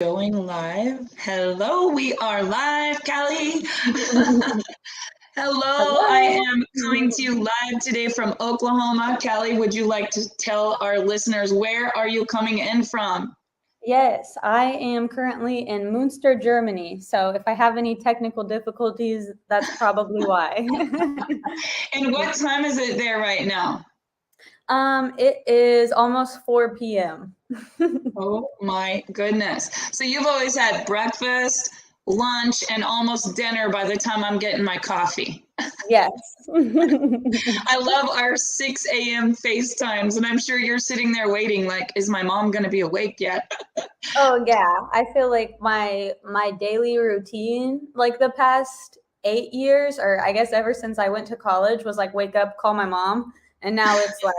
Going live. Hello, we are live, Callie. Hello, I Hello. am coming to you live today from Oklahoma. Callie, would you like to tell our listeners where are you coming in from? Yes, I am currently in Münster, Germany. So if I have any technical difficulties, that's probably why. And what time is it there right now? It is almost 4 p.m. Oh my goodness. So you've always had breakfast, lunch, and almost dinner by the time I'm getting my coffee. Yes. I love our 6 a.m. FaceTimes, and I'm sure you're sitting there waiting, like, is my mom going to be awake yet? Oh yeah, I feel like my daily routine, like the past 8 years, or I guess ever since I went to college, was like wake up, call my mom, and now it's like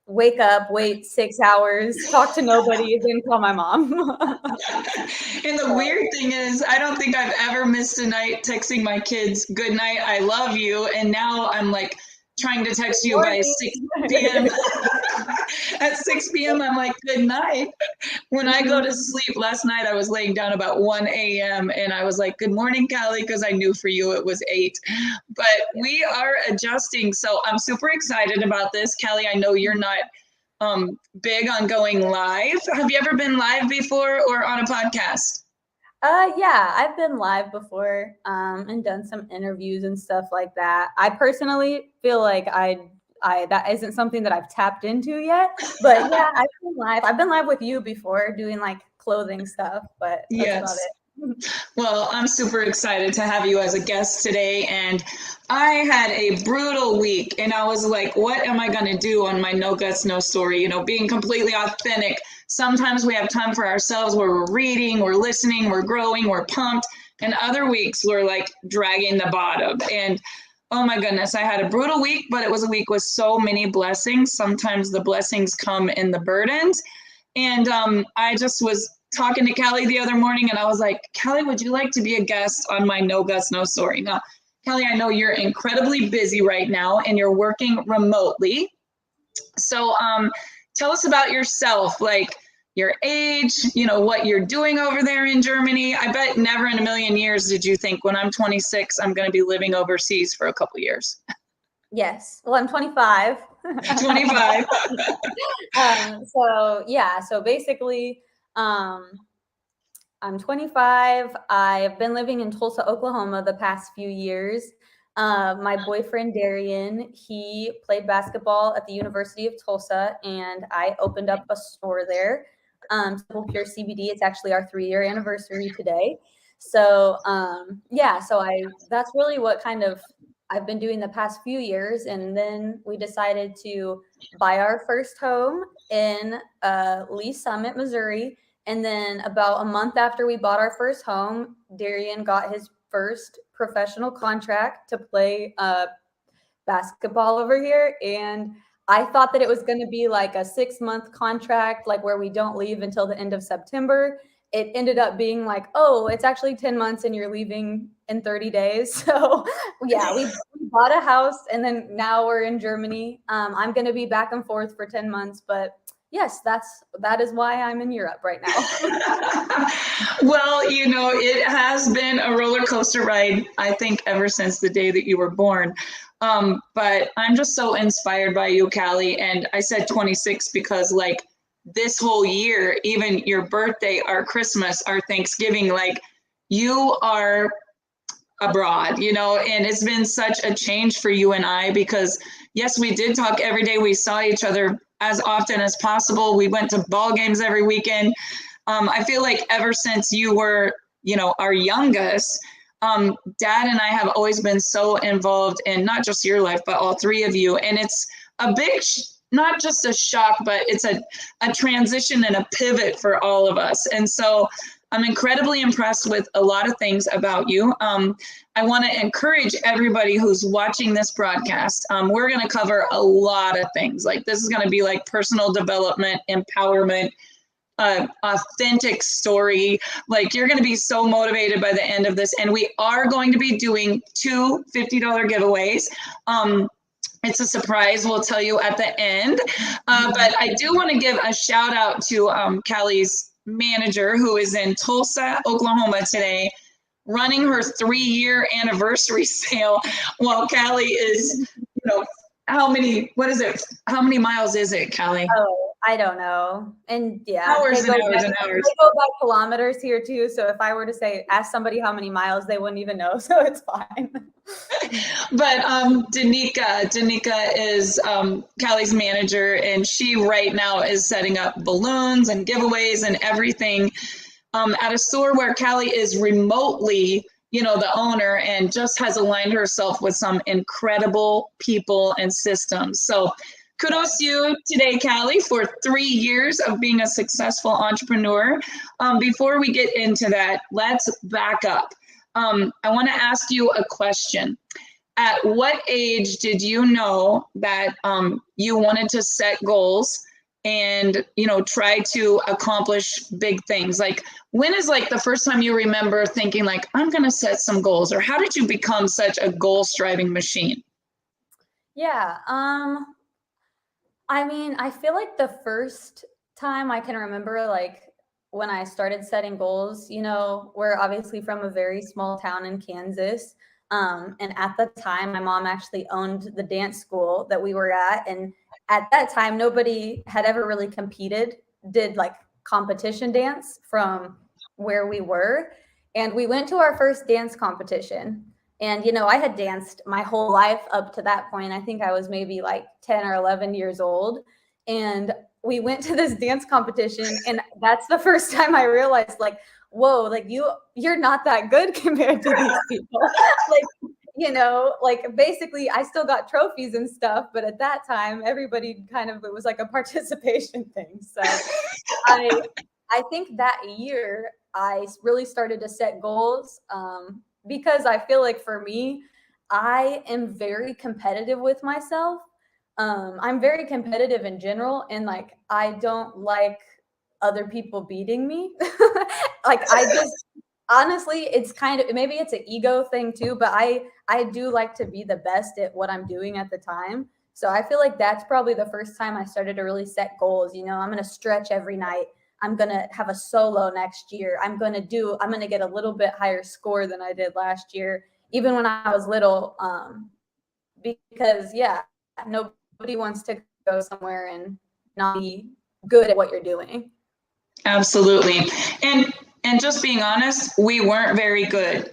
wake up, wait 6 hours, talk to nobody, then call my mom. And the weird thing is, I don't think I've ever missed a night texting my kids, good night, I love you. And now I'm like trying to text you by 6 p.m. Morning. At 6 p.m., I'm like, good night. When I go to sleep, last night I was laying down about 1 a.m. and I was like, good morning, Callie, because I knew for you it was 8. But we are adjusting. So I'm super excited about this. Callie, I know you're not big on going live. Have you ever been live before or on a podcast? Yeah, I've been live before, and done some interviews and stuff like that. I personally feel like I that isn't something that I've tapped into yet. But yeah, I've been live. I've been live with you before doing like clothing stuff, but that's about Yes. it. Well, I'm super excited to have you as a guest today. And I had a brutal week, and I was like, what am I going to do on my No Guts, No Story? You know, being completely authentic. Sometimes we have time for ourselves where we're reading, we're listening, we're growing, we're pumped. And other weeks we're like dragging the bottom. And oh my goodness, I had a brutal week, but it was a week with so many blessings. Sometimes the blessings come in the burdens. And I just was talking to Callie the other morning, and I was like, Callie, would you like to be a guest on my No Guts, No Story? Now, Callie, I know you're incredibly busy right now and you're working remotely. So tell us about yourself, like your age, you know, what you're doing over there in Germany. I bet never in a million years did you think when I'm 26, I'm going to be living overseas for a couple years. Yes. Well, I'm 25. 25. So yeah, so basically, um, I'm 25. I've been living in Tulsa, Oklahoma the past few years. My boyfriend, Darian, he played basketball at the University of Tulsa, and I opened up a store there, Simple Pure CBD. It's actually our 3-year anniversary today. So, yeah, so that's really what kind of I've been doing the past few years. And then we decided to buy our first home in Lee Summit, Missouri. And then about a month after we bought our first home, Darian got his first professional contract to play basketball over here. And I thought that it was going to be like a 6-month contract, like where we don't leave until the end of September. It ended up being like, oh, it's actually 10 months and you're leaving in 30 days. So yeah, we bought a house and then now we're in Germany. I'm going to be back and forth for 10 months, but yes, that is why I'm in Europe right now. Well, you know, it has been a roller coaster ride, I think, ever since the day that you were born. But I'm just so inspired by you, Callie. And I said 26 because, like, this whole year, even your birthday, our Christmas, our Thanksgiving, like, you are abroad, you know, and it's been such a change for you and I because, yes, we did talk every day. We saw each other as often as possible. We went to ball games every weekend. I feel like ever since you were, you know, our youngest, Dad and I have always been so involved in not just your life, but all three of you. And it's a big, not just a shock, but it's a transition and a pivot for all of us. And so I'm incredibly impressed with a lot of things about you. I want to encourage everybody who's watching this broadcast. We're going to cover a lot of things. Like this is going to be like personal development, empowerment, authentic story. Like you're going to be so motivated by the end of this. And we are going to be doing two $50 giveaways. It's a surprise. We'll tell you at the end. But I do want to give a shout out to Callie's manager who is in Tulsa, Oklahoma today, running her 3-year anniversary sale while Callie is, how many miles is it, Callie? Oh, I don't know. And yeah, Hours and hours and hours. They go by kilometers here too. So if I were to ask somebody how many miles, they wouldn't even know. So it's fine. But Danica is Callie's manager, and she right now is setting up balloons and giveaways and everything at a store where Callie is remotely, the owner, and just has aligned herself with some incredible people and systems. So kudos to you today, Callie, for 3 years of being a successful entrepreneur. Before we get into that, let's back up. I want to ask you a question. At what age did you know that you wanted to set goals and, try to accomplish big things? Like, when is like the first time you remember thinking like, I'm going to set some goals? Or how did you become such a goal-striving machine? Yeah. I mean, I feel like the first time I can remember, like when I started setting goals, we're obviously from a very small town in Kansas. And at the time, my mom actually owned the dance school that we were at. And at that time, nobody had ever really did like competition dance from where we were. And we went to our first dance competition. And, I had danced my whole life up to that point. I think I was maybe like 10 or 11 years old. And we went to this dance competition. And that's the first time I realized, like, whoa, like you're not that good compared to these people. Like, basically I still got trophies and stuff. But at that time, everybody it was like a participation thing. So I think that year I really started to set goals. Because I feel like for me, I am very competitive with myself. I'm very competitive in general, and like I don't like other people beating me. Like I just honestly, it's maybe it's an ego thing too, but I do like to be the best at what I'm doing at the time. So I feel like that's probably the first time I started to really set goals. I'm going to stretch every night. I'm going to have a solo next year. I'm going to get a little bit higher score than I did last year, even when I was little. Because nobody wants to go somewhere and not be good at what you're doing. Absolutely. And just being honest, we weren't very good.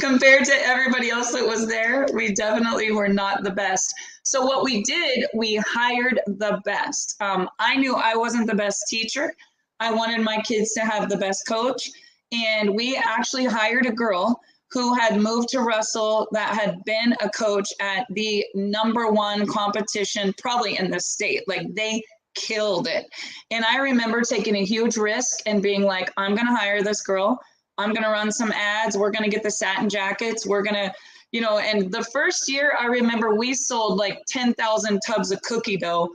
Compared to everybody else that was there, we definitely were not the best. So what we did, we hired the best. I knew I wasn't the best teacher. I wanted my kids to have the best coach. And we actually hired a girl who had moved to Russell that had been a coach at the #1 competition, probably in the state. Like, they killed it. And I remember taking a huge risk and being like, I'm going to hire this girl. I'm going to run some ads. We're going to get the satin jackets. We're going to, and the first year I remember we sold like 10,000 tubs of cookie dough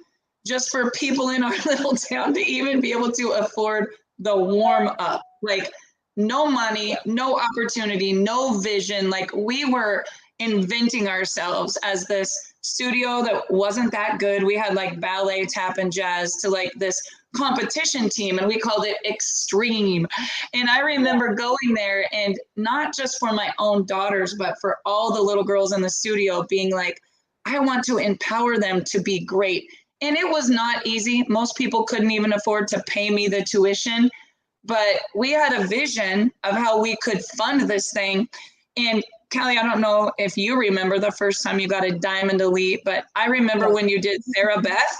just for people in our little town to even be able to afford the warm up. Like, no money, no opportunity, no vision. Like, we were inventing ourselves as this studio that wasn't that good. We had like ballet, tap, and jazz to like this competition team, and we called it Extreme. And I remember going there, and not just for my own daughters, but for all the little girls in the studio, being like, I want to empower them to be great. And it was not easy. Most people couldn't even afford to pay me the tuition, but we had a vision of how we could fund this thing. And Callie, I don't know if you remember the first time you got a Diamond Elite, but I remember when you did Sarah Beth,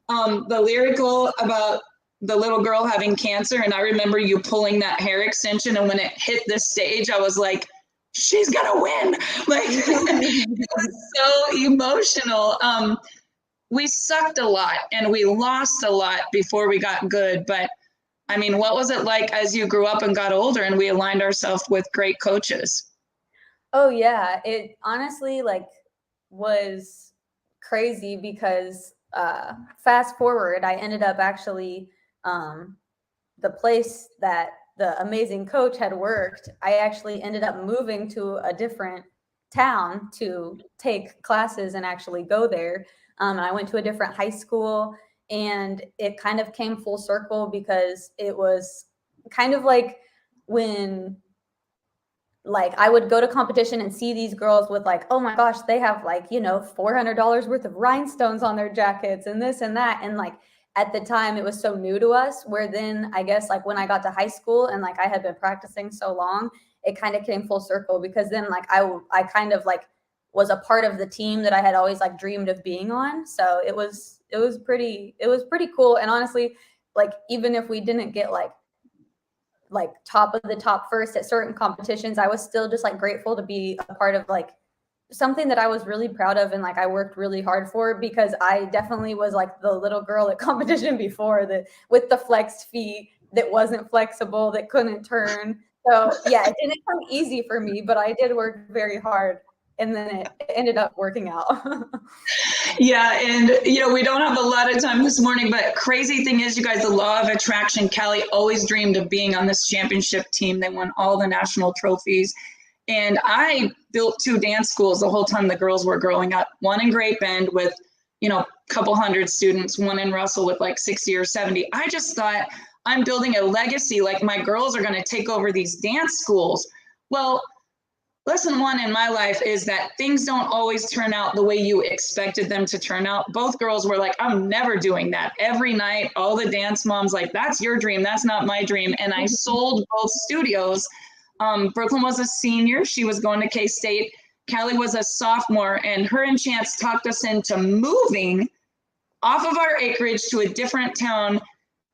the lyrical about the little girl having cancer. And I remember you pulling that hair extension. And when it hit the stage, I was like, she's going to win. Like, it was so emotional. We sucked a lot and we lost a lot before we got good. But I mean, what was it like as you grew up and got older and we aligned ourselves with great coaches? Oh yeah, it honestly was crazy because fast forward, I ended up actually the place that the amazing coach had worked. I actually ended up moving to a different town to take classes and actually go there. And I went to a different high school, And it kind of came full circle because it was kind of like when like I would go to competition and see these girls with like, oh my gosh, they have like, you know, $400 worth of rhinestones on their jackets and this and that. And like at the time it was so new to us, where then I guess like when I got to high school and like I had been practicing so long, it kind of came full circle, because then like I kind of like was a part of the team that I had always like dreamed of being on. So it was pretty cool. And honestly, like even if we didn't get like top of the top first at certain competitions, I was still just like grateful to be a part of like something that I was really proud of and like I worked really hard for, because I definitely was like the little girl at competition before that with the flexed feet that wasn't flexible, that couldn't turn. So yeah, it didn't come easy for me, but I did work very hard, and then it ended up working out. Yeah, and we don't have a lot of time this morning, but crazy thing is, you guys, the law of attraction, Callie always dreamed of being on this championship team. They won all the national trophies. And I built 2 dance schools the whole time the girls were growing up. One in Great Bend with, a couple hundred students, one in Russell with like 60 or 70. I just thought, I'm building a legacy, like my girls are going to take over these dance schools. Well, lesson 1 in my life is that things don't always turn out the way you expected them to turn out. Both girls were like, I'm never doing that. Every night, all the dance moms like, that's your dream, that's not my dream. And I sold both studios. Brooklyn was a senior. She was going to K-State. Callie was a sophomore, and her and Chance talked us into moving off of our acreage to a different town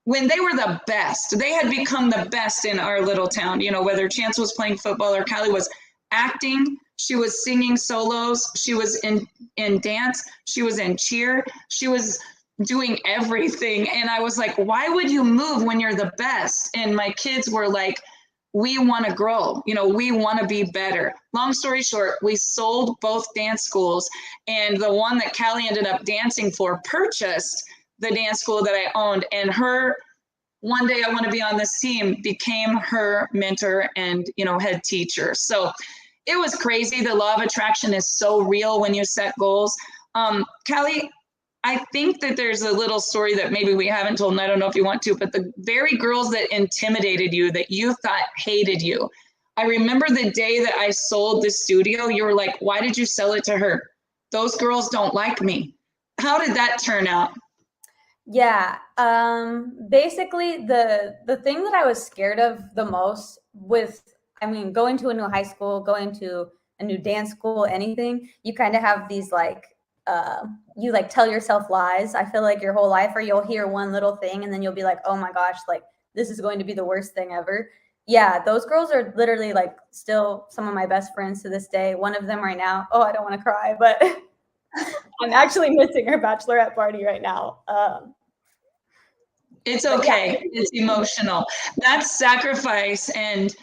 when they were the best. They had become the best in our little town, whether Chance was playing football or Callie was acting, she was singing solos, she was in dance, she was in cheer, she was doing everything. And I was like, why would you move when you're the best? And my kids were like, we want to grow, we want to be better. Long story short, we sold both dance schools, and the one that Callie ended up dancing for purchased the dance school that I owned, and her one day I want to be on this team became her mentor and head teacher. So it was crazy. The law of attraction is so real when you set goals. Callie, I think that there's a little story that maybe we haven't told, and I don't know if you want to, but the very girls that intimidated you, that you thought hated you, I remember the day that I sold the studio, you were like, why did you sell it to her? Those girls don't like me. How did that turn out? Yeah. Basically the thing that I was scared of the most with, going to a new high school, going to a new dance school, anything, you kind of have these like, you like tell yourself lies, I feel like, your whole life, or you'll hear one little thing and then you'll be like, oh my gosh, like this is going to be the worst thing ever. Yeah, those girls are literally like still some of my best friends to this day. One of them right now, oh, I don't want to cry, but I'm actually missing her bachelorette party right now. It's okay. Yeah. It's emotional. That's sacrifice. And,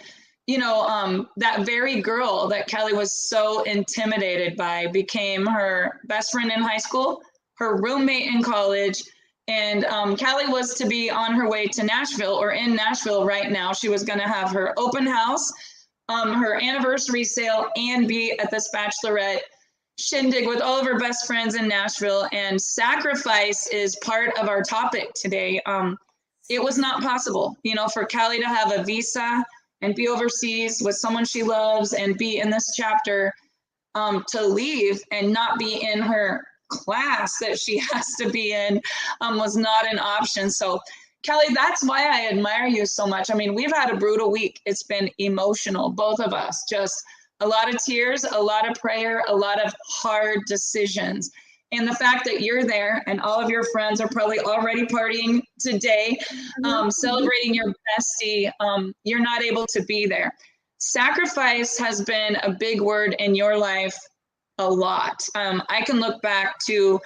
that very girl that Callie was so intimidated by became her best friend in high school, her roommate in college. And Callie was to be on her way to Nashville, or in Nashville right now. She was going to have her open house, her anniversary sale, and be at this bachelorette shindig with all of her best friends in Nashville. And sacrifice is part of our topic today. It was not possible, for Callie to have a visa and be overseas with someone she loves and be in this chapter, to leave and not be in her class that she has to be in, was not an option. So Callie, that's why I admire you so much. We've had a brutal week. It's been emotional, both of us, just a lot of tears, a lot of prayer, a lot of hard decisions. And the fact that you're there and all of your friends are probably already partying today, celebrating your bestie, you're not able to be there. Sacrifice has been a big word in your life a lot. I can look back to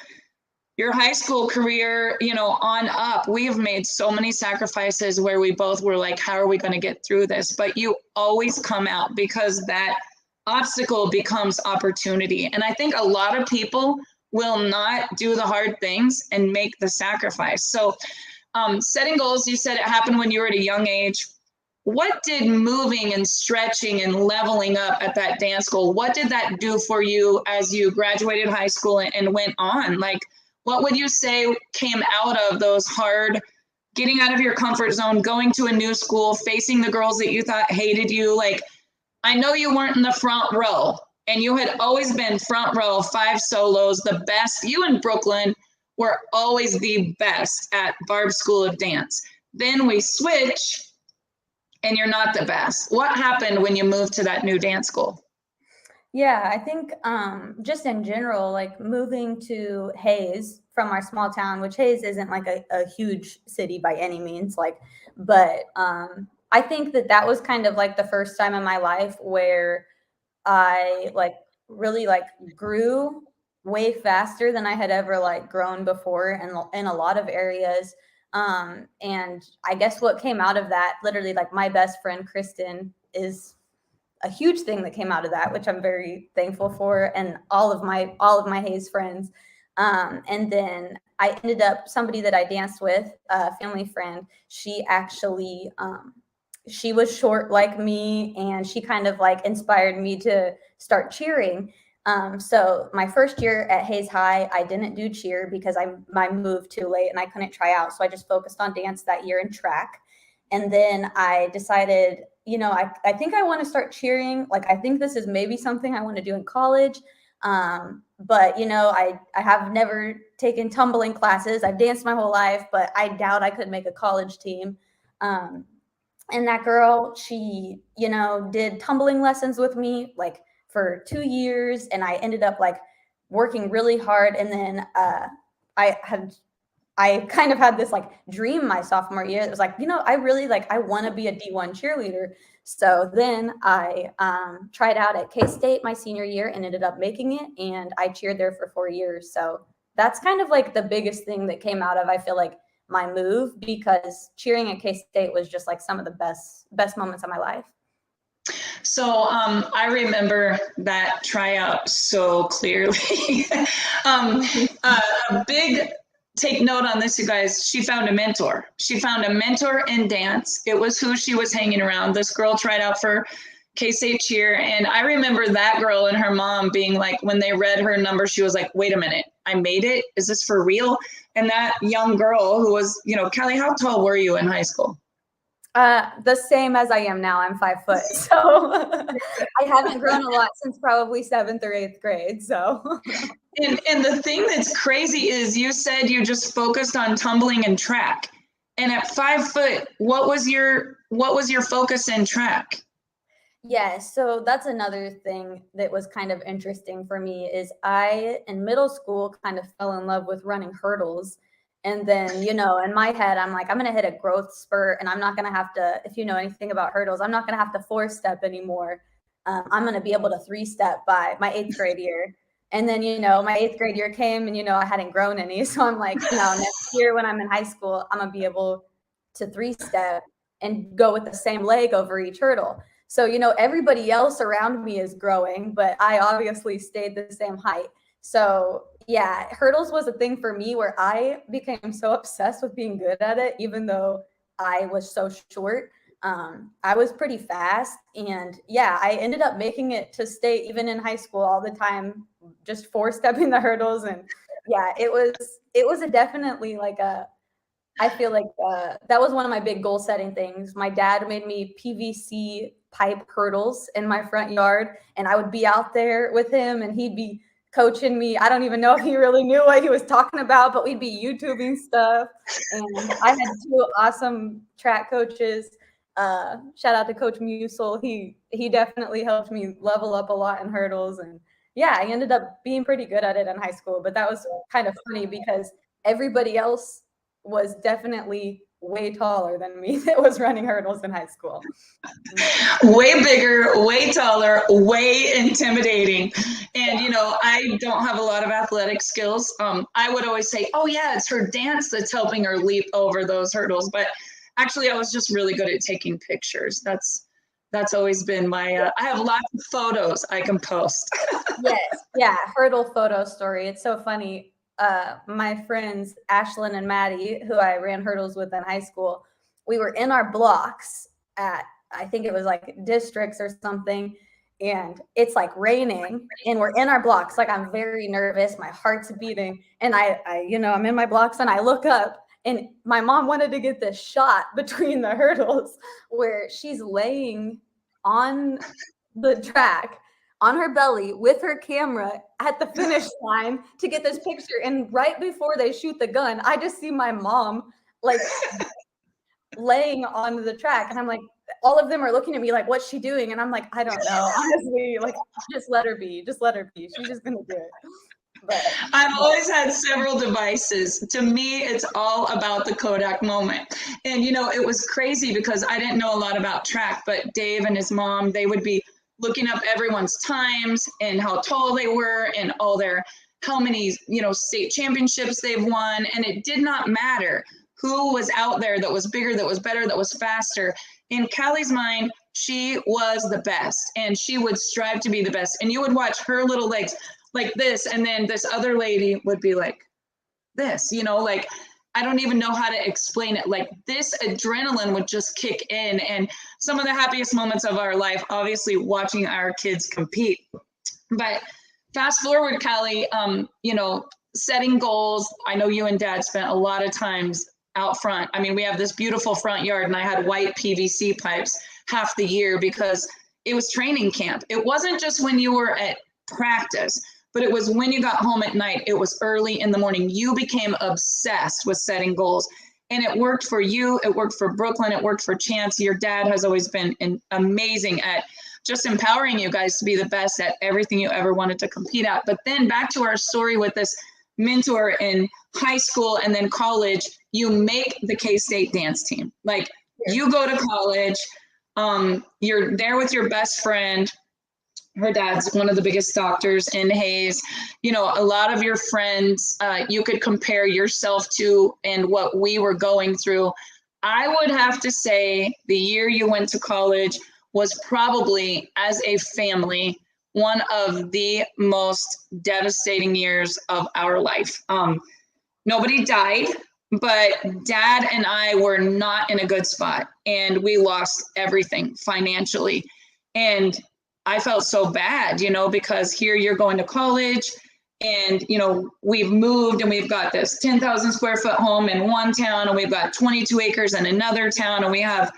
your high school career, on up. We've made so many sacrifices where we both were like, how are we going to get through this? But you always come out, because that obstacle becomes opportunity. And I think a lot of people will not do the hard things and make the sacrifice. So setting goals, you said it happened when you were at a young age. What did moving and stretching and leveling up at that dance school, what did that do for you as you graduated high school and went on? Like, What would you say came out of those hard, getting out of your comfort zone, going to a new school, facing the girls that you thought hated you? Like, I know you weren't in the front row, and you had always been front row, 5 solos, the best. You in Brooklyn were always the best at Barb School of Dance. Then we switch, and you're not the best. What happened when you moved to that new dance school? Yeah, I think just in general, like moving to Hayes from our small town, which Hayes isn't like a huge city by any means, like, but I think that was kind of like the first time in my life where I like really like grew way faster than I had ever like grown before in a lot of areas. And I guess what came out of that, literally like my best friend Kristen is a huge thing that came out of that, which I'm very thankful for, and all of my Hayes friends. And then I ended up somebody that I danced with, a family friend. She actually she was short like me, and she kind of like inspired me to start cheering. So my first year at Hayes High, I didn't do cheer because I moved too late and I couldn't try out. So I just focused on dance that year and track. And then I decided, I think I want to start cheering. Like, I think this is maybe something I want to do in college. But, I have never taken tumbling classes. I've danced my whole life, but I doubt I could make a college team. And that girl, she, did tumbling lessons with me like for 2 years. And I ended up like working really hard. And then I kind of had this like dream my sophomore year. It was like, I really like, I want to be a D1 cheerleader. So then I tried out at K-State my senior year and ended up making it. And I cheered there for 4 years. So that's kind of like the biggest thing that came out of, I feel like, my move, because cheering at K-State was just like some of the best moments of my life. So I remember that tryout so clearly. A big take note on this, you guys. She found a mentor. She found a mentor in dance. It was who she was hanging around. This girl tried out for K-State cheer. And I remember that girl and her mom being like, when they read her number, she was like, wait a minute, I made it? Is this for real? And that young girl who was, Kelly, how tall were you in high school? The same as I am now. I'm 5 foot. So I haven't grown a lot since probably 7th or 8th grade. So. And the thing that's crazy is you said you just focused on tumbling and track. And at 5 foot, what was your focus in track? Yeah, so that's another thing that was kind of interesting for me is I, in middle school, kind of fell in love with running hurdles. And then, in my head, I'm like, I'm going to hit a growth spurt and I'm not going to have to, if you know anything about hurdles, I'm not going to have to 4-step anymore. I'm going to be able to 3-step by my 8th grade year. And then, my 8th grade year came and, I hadn't grown any. So I'm like, next year when I'm in high school, I'm going to be able to 3-step and go with the same leg over each hurdle. So, everybody else around me is growing, but I obviously stayed the same height. So yeah, hurdles was a thing for me where I became so obsessed with being good at it, even though I was so short. I was pretty fast, and yeah, I ended up making it to state even in high school all the time, just 4-stepping the hurdles. And yeah, it was a definitely like I feel like that was one of my big goal setting things. My dad made me PVC pipe hurdles in my front yard, and I would be out there with him and he'd be coaching me. I don't even know if he really knew what he was talking about, but we'd be YouTubing stuff. And I had 2 awesome track coaches. Shout out to Coach Musel. He definitely helped me level up a lot in hurdles. And yeah, I ended up being pretty good at it in high school, but that was kind of funny because everybody else was definitely way taller than me that was running hurdles in high school. Way bigger, way taller, way intimidating. And, I don't have a lot of athletic skills. I would always say, oh yeah, it's her dance that's helping her leap over those hurdles. But actually I was just really good at taking pictures. That's always been my, I have lots of photos I can post. Yes. Yeah. Hurdle photo story. It's so funny. My friends, Ashlyn and Maddie, who I ran hurdles with in high school, we were in our blocks at, I think it was like districts or something. and it's like raining and we're in our blocks. Like I'm very nervous, my heart's beating, and I'm in my blocks and I look up and my mom wanted to get this shot between the hurdles where she's laying on the track on her belly with her camera at the finish line to get this picture. And right before they shoot the gun, I just see my mom like laying on the track, and I'm like, all of them are looking at me like, what's she doing? And I'm like, I don't know, honestly. Like, just let her be, she's just gonna do it. But I've always had several devices. To me, it's all about the Kodak moment. And, it was crazy because I didn't know a lot about track, but Dave and his mom, they would be looking up everyone's times and how tall they were and how many, state championships they've won. And it did not matter who was out there that was bigger, that was better, that was faster. In Callie's mind, she was the best and she would strive to be the best. And you would watch her little legs like this, and then this other lady would be like this, like, I don't even know how to explain it. Like this adrenaline would just kick in. And some of the happiest moments of our life, obviously watching our kids compete. But fast forward, Callie, setting goals. I know you and Dad spent a lot of times out front. I mean, we have this beautiful front yard, and I had white PVC pipes half the year because it was training camp. It wasn't just when you were at practice, but it was when you got home at night. It was early in the morning. You became obsessed with setting goals, and it worked for you. It worked for Brooklyn. It worked for Chance. Your dad has always been amazing at just empowering you guys to be the best at everything you ever wanted to compete at. But then back to our story with this mentor in high school and then college, you make the K-State dance team. Like you go to college, you're there with your best friend. Her dad's one of the biggest doctors in Hayes. A lot of your friends you could compare yourself to and what we were going through. I would have to say the year you went to college was probably, as a family, one of the most devastating years of our life. Nobody died, but Dad and I were not in a good spot, and we lost everything financially. And I felt so bad, because here you're going to college and, we've moved and we've got this 10,000 square foot home in one town, and we've got 22 acres in another town, and we have,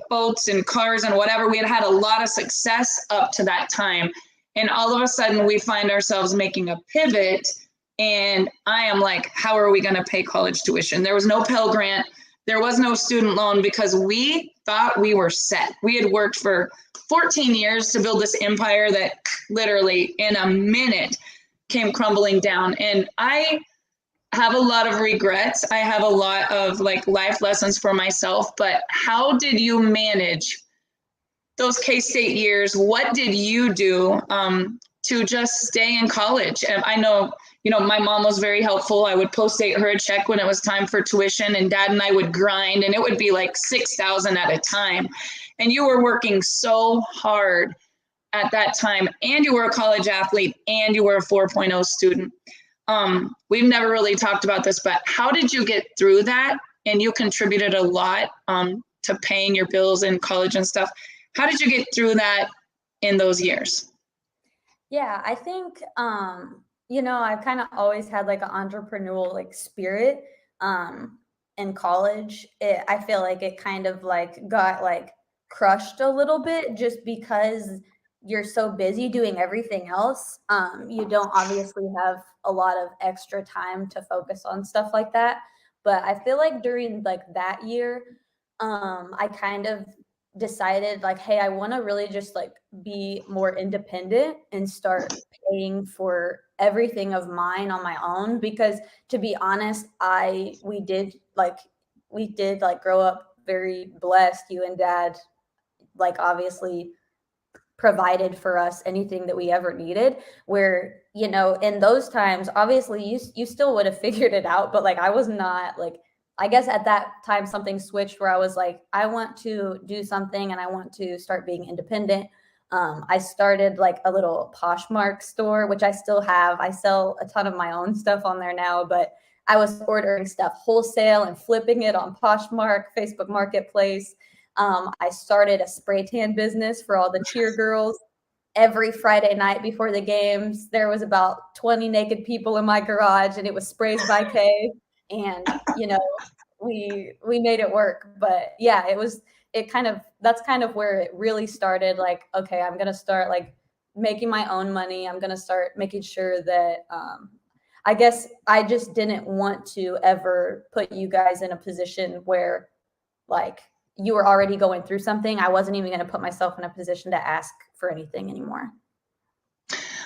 boats and cars and whatever. We had a lot of success up to that time. And all of a sudden we find ourselves making a pivot, and I am like, how are we going to pay college tuition? There was no Pell Grant. There was no student loan because we thought we were set. We had worked for 14 years to build this empire that literally in a minute came crumbling down. And I have a lot of regrets. I have a lot of life lessons for myself, but how did you manage those K-State years? What did you do to just stay in college? And I know, my mom was very helpful. I would post-date her a check when it was time for tuition, and Dad and I would grind, and it would be like $6,000 at a time. And you were working so hard at that time, and you were a college athlete, and you were a 4.0 student. We've never really talked about this, but how did you get through that? And you contributed a lot to paying your bills in college and stuff. How did you get through that in those years? Yeah, I think, I've kind of always had an entrepreneurial spirit in college. I feel like it kind of got crushed a little bit just because you're so busy doing everything else. You don't obviously have a lot of extra time to focus on stuff like that. But I feel like during that year, I kind of decided hey, I want to really just be more independent and start paying for everything of mine on my own. Because to be honest, we did grow up very blessed. You and Dad obviously provided for us anything that we ever needed, where in those times obviously you still would have figured it out, but I was not I guess at that time something switched where I was I want to do something and I want to start being independent. I started a little Poshmark store, which I still have. I sell a ton of my own stuff on there now, but I was ordering stuff wholesale and flipping it on Poshmark, Facebook Marketplace. I started a spray tan business for all the cheer girls. every Friday night before the games, there was about 20 naked people in my garage, and it was Sprays by K. And, you know, we made it work. But yeah, that's kind of where it really started. Like, okay, I'm gonna start like making my own money. I'm gonna start making sure that I guess I just didn't want to ever put you guys in a position where like you were already going through something. I wasn't even going to put myself in a position to ask for anything anymore.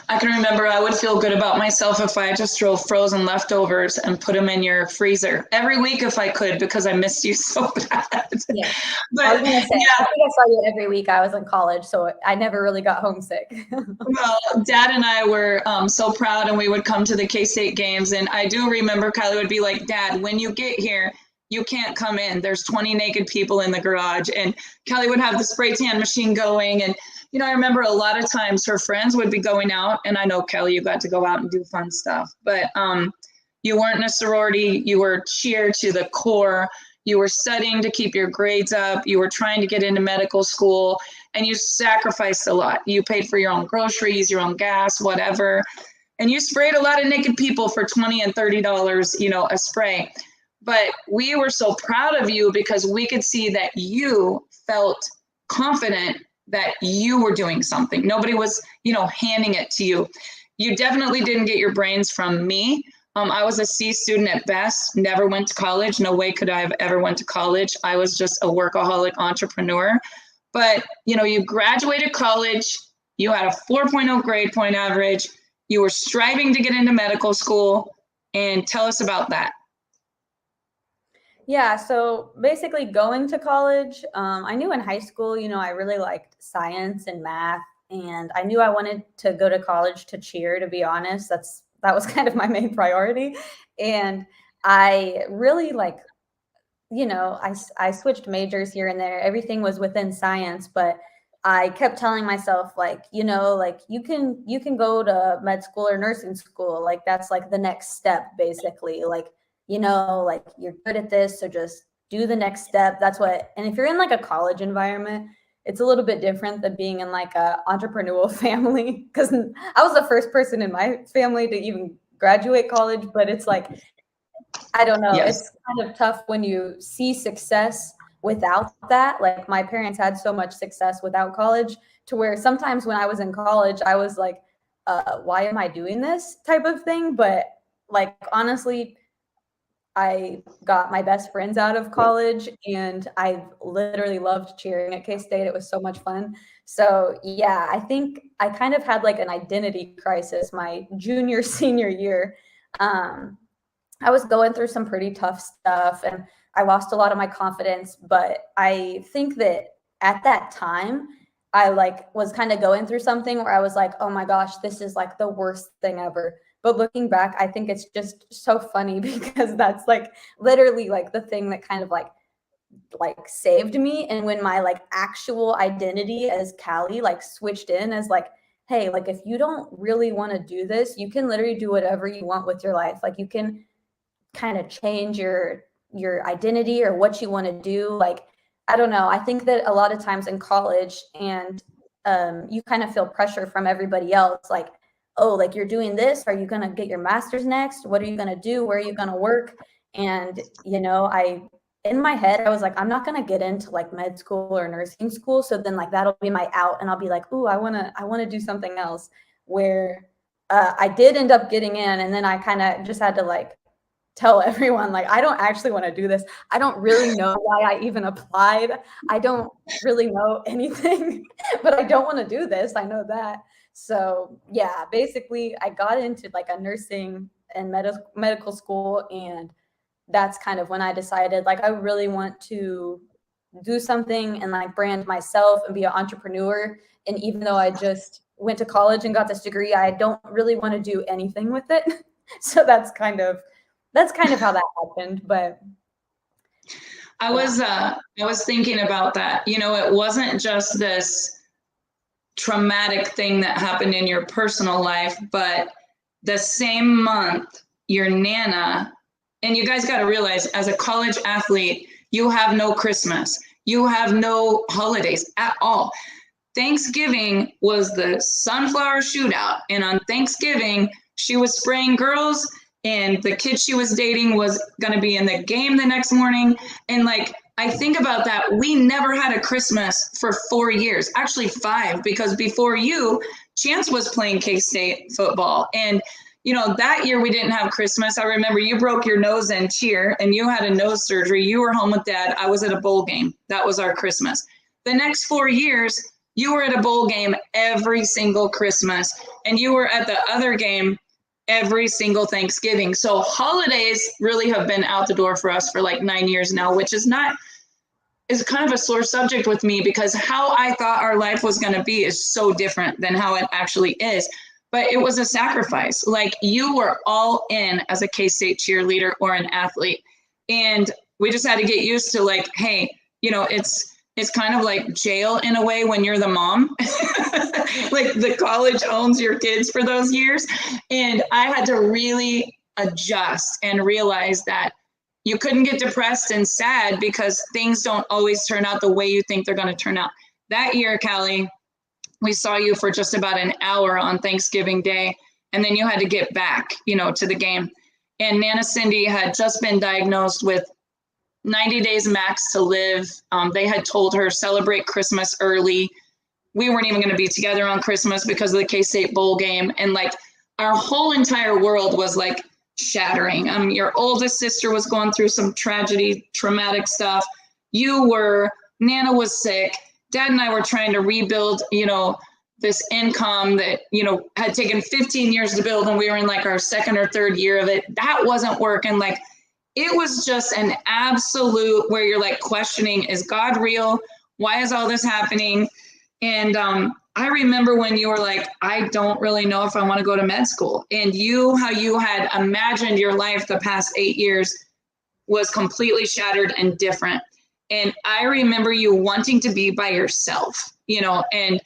I can remember I would feel good about myself if I just drove frozen leftovers and put them in your freezer every week if I could, because I missed you so bad. Yeah. But I was going to say, yeah. I think I saw you every week. I was in college, so I never really got homesick. Well, Dad and I were so proud, and we would come to the K-State games. And I do remember Kylie would be like, Dad, when you get here, you can't come in. There's 20 naked people in the garage. And Kelly would have the spray tan machine going. And, you know, I remember a lot of times her friends would be going out. And I know, Kelly, you got to go out and do fun stuff. But you weren't in a sorority. You were cheer to the core. You were studying to keep your grades up. You were trying to get into medical school. And you sacrificed a lot. You paid for your own groceries, your own gas, whatever. And you sprayed a lot of naked people for $20 and $30, you know, a spray. But we were so proud of you because we could see that you felt confident that you were doing something. Nobody was, you know, handing it to you. You definitely didn't get your brains from me. I was a C student at best, never went to college. No way could I have ever went to college. I was just a workaholic entrepreneur. But, you know, you graduated college, you had a 4.0 grade point average, you were striving to get into medical school, and tell us about that. Yeah, so basically going to college, I knew in high school, you know, I really liked science and math, and I knew I wanted to go to college to cheer, to be honest. That was kind of my main priority. And I really like, you know, I switched majors here and there. Everything was within science, but I kept telling myself like, you know, like you can go to med school or nursing school. Like that's like the next step basically. Like, you know, like you're good at this, so just do the next step. That's what, and if you're in like a college environment, it's a little bit different than being in like a entrepreneurial family, because I was the first person in my family to even graduate college, but it's like, I don't know. Yes. It's kind of tough when you see success without that. Like my parents had so much success without college, to where sometimes when I was in college, I was like, why am I doing this type of thing? But like, honestly, I got my best friends out of college, and I literally loved cheering at K-State. It was so much fun. So yeah, I think I kind of had like an identity crisis my junior, senior year. I was going through some pretty tough stuff, and I lost a lot of my confidence. But I think that at that time, I like was kind of going through something where I was like, oh my gosh, this is like the worst thing ever. But looking back, I think it's just so funny because that's like literally like the thing that kind of like saved me. And when my like actual identity as Callie like switched in as like, hey, like if you don't really want to do this, you can literally do whatever you want with your life. Like you can kind of change your identity or what you want to do. Like, I don't know. I think that a lot of times in college, and you kind of feel pressure from everybody else. Like, oh, like you're doing this. Are you going to get your master's next? What are you going to do? Where are you going to work? And, you know, in my head, I was like, I'm not going to get into like med school or nursing school. So then like, that'll be my out. And I'll be like, ooh, I want to do something else, where I did end up getting in. And then I kind of just had to like tell everyone, like, I don't actually want to do this. I don't really know why I even applied. I don't really know anything, but I don't want to do this. I know that. So yeah, basically I got into like a nursing and medical school. And that's kind of when I decided like, I really want to do something and like brand myself and be an entrepreneur. And even though I just went to college and got this degree, I don't really want to do anything with it. So that's kind of how that happened. But I was thinking about that. You know, it wasn't just this traumatic thing that happened in your personal life, but the same month, your Nana, and you guys got to realize, as a college athlete, you have no Christmas, you have no holidays at all. Thanksgiving was the sunflower shootout. And on Thanksgiving, she was spraying girls, and the kid she was dating was going to be in the game the next morning. And like, I think about that. We never had a Christmas for 4 years, actually 5, because before you, Chance was playing K-State football. And, you know, that year we didn't have Christmas. I remember you broke your nose in cheer and you had a nose surgery. You were home with dad. I was at a bowl game. That was our Christmas. The next 4 years, you were at a bowl game every single Christmas, and you were at the other game every single Thanksgiving. So holidays really have been out the door for us for like 9 years now, which is kind of a sore subject with me, because how I thought our life was going to be is so different than how it actually is. But it was a sacrifice. Like, you were all in as a K-State cheerleader or an athlete. And we just had to get used to, like, hey, you know, it's kind of like jail in a way when you're the mom. Like, the college owns your kids for those years. And I had to really adjust and realize that you couldn't get depressed and sad because things don't always turn out the way you think they're going to turn out. That year, Callie, we saw you for just about an hour on Thanksgiving Day, and then you had to get back, you know, to the game. And Nana Cindy had just been diagnosed with 90 days max to live. They had told her, celebrate Christmas early. We weren't even going to be together on Christmas because of the K-State bowl game. And like, our whole entire world was like shattering. Your oldest sister was going through some traumatic stuff. Nana was sick. Dad and I were trying to rebuild, you know, this income that, you know, had taken 15 years to build, and we were in like our second or third year of it. That wasn't working. Like, it was just an absolute where you're like questioning, is God real? Why is all this happening? And I remember when you were like, I don't really know if I want to go to med school. And how you had imagined your life the past 8 years was completely shattered and different. And I remember you wanting to be by yourself, you know, and